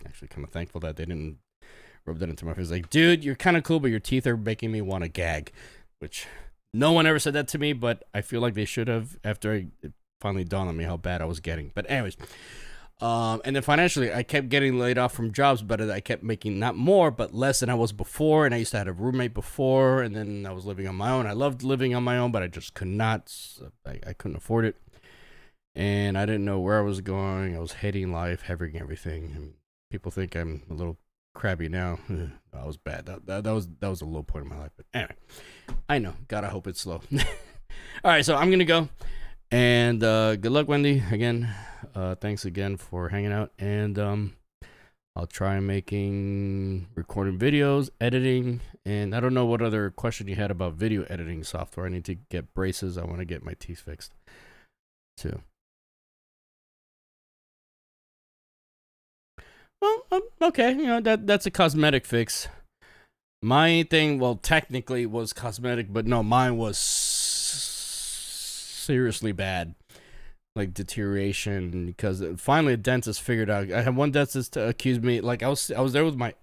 actually kind of thankful that they didn't rub that into my face. Like, dude, you're kind of cool, but your teeth are making me want to gag. Which no one ever said that to me, but I feel like they should have after it finally dawned on me how bad I was getting. But anyways, and then financially, I kept getting laid off from jobs, but I kept making not more, but less than I was before. And I used to have a roommate before, and then I was living on my own. I loved living on my own, but I just could not. I couldn't afford it. And I didn't know where I was going. I was hating life, hating everything. And people think I'm a little crabby now. Ugh, that was bad. That was a low point in my life. But anyway, I know. Gotta hope it's slow. All right, so I'm gonna go. And good luck, Wendy. Again, thanks again for hanging out. And I'll try recording videos, editing, and I don't know what other question you had about video editing software. I need to get braces. I want to get my teeth fixed too. Well, okay, you know, that's a cosmetic fix. My thing, well, technically was cosmetic, but no, mine was seriously bad, like deterioration. Because finally, a dentist figured out. I had one dentist accuse me, like I was there with my,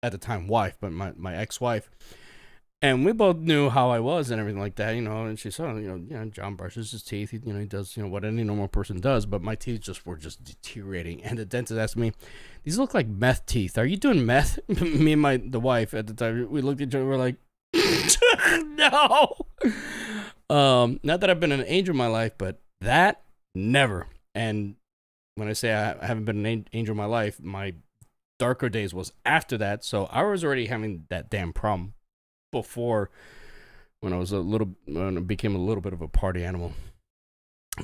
at the time, wife, but my ex-wife, and we both knew how I was and everything like that, you know. And she said, John brushes his teeth, he does, what any normal person does, but my teeth were just deteriorating. And the dentist asked me, "These look like meth teeth. Are you doing meth?" Me and the wife at the time, we looked at each other, we're like, no. Not that I've been an angel in my life, but that never. And when I say I haven't been an angel in my life, my darker days was after that. So I was already having that damn problem before, when I became a little bit of a party animal.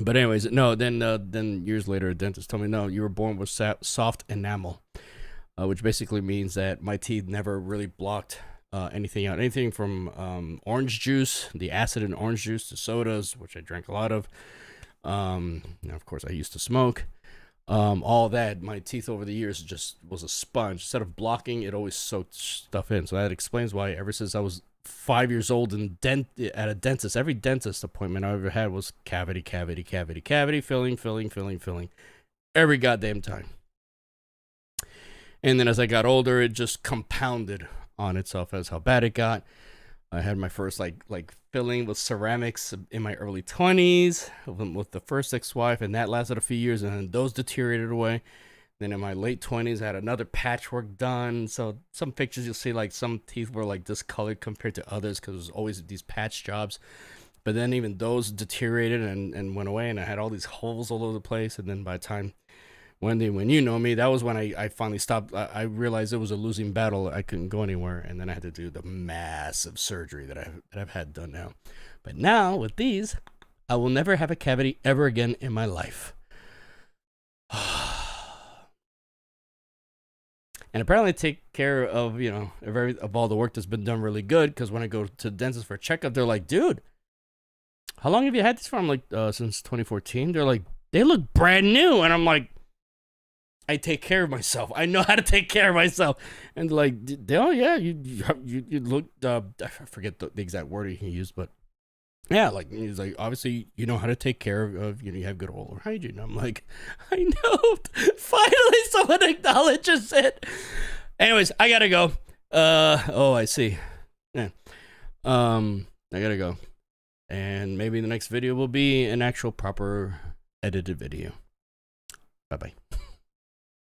But anyways, no, then years later, a dentist told me, no, you were born with soft enamel, which basically means that my teeth never really blocked anything out. Anything from orange juice, the acid in orange juice, to sodas, which I drank a lot of. Of course, I used to smoke. All that, my teeth over the years just was a sponge. Instead of blocking, it always soaked stuff in. So that explains why ever since I was 5 years old and at a dentist, every dentist appointment I ever had was cavity, filling, every goddamn time. And then as I got older, it just compounded on itself as how bad it got. I had my first like filling with ceramics in my early 20s with the first ex-wife, and that lasted a few years, and then those deteriorated away. Then in my late 20s, I had another patchwork done. So some pictures you'll see, like some teeth were like discolored compared to others because it was always these patch jobs. But then even those deteriorated and went away, and I had all these holes all over the place. And then by the time, Wendy, when you know me, that was when I finally stopped. I realized it was a losing battle. I couldn't go anywhere, and then I had to do the massive surgery that I've had done now. But now with these, I will never have a cavity ever again in my life. And apparently take care of, of all the work that's been done really good, because when I go to the dentist for a checkup, they're like, dude, how long have you had this for? I'm like, since 2014. They're like, they look brand new. And I'm like, I take care of myself. I know how to take care of myself. And they're like, oh yeah, you look, I forget the exact wording he used, but yeah, like, he's like, obviously you know how to take care of you have good oral hygiene. I'm like, I know. Finally someone acknowledges it. Anyways, I gotta go. I see. Yeah. I gotta go. And maybe the next video will be an actual proper edited video. Bye-bye.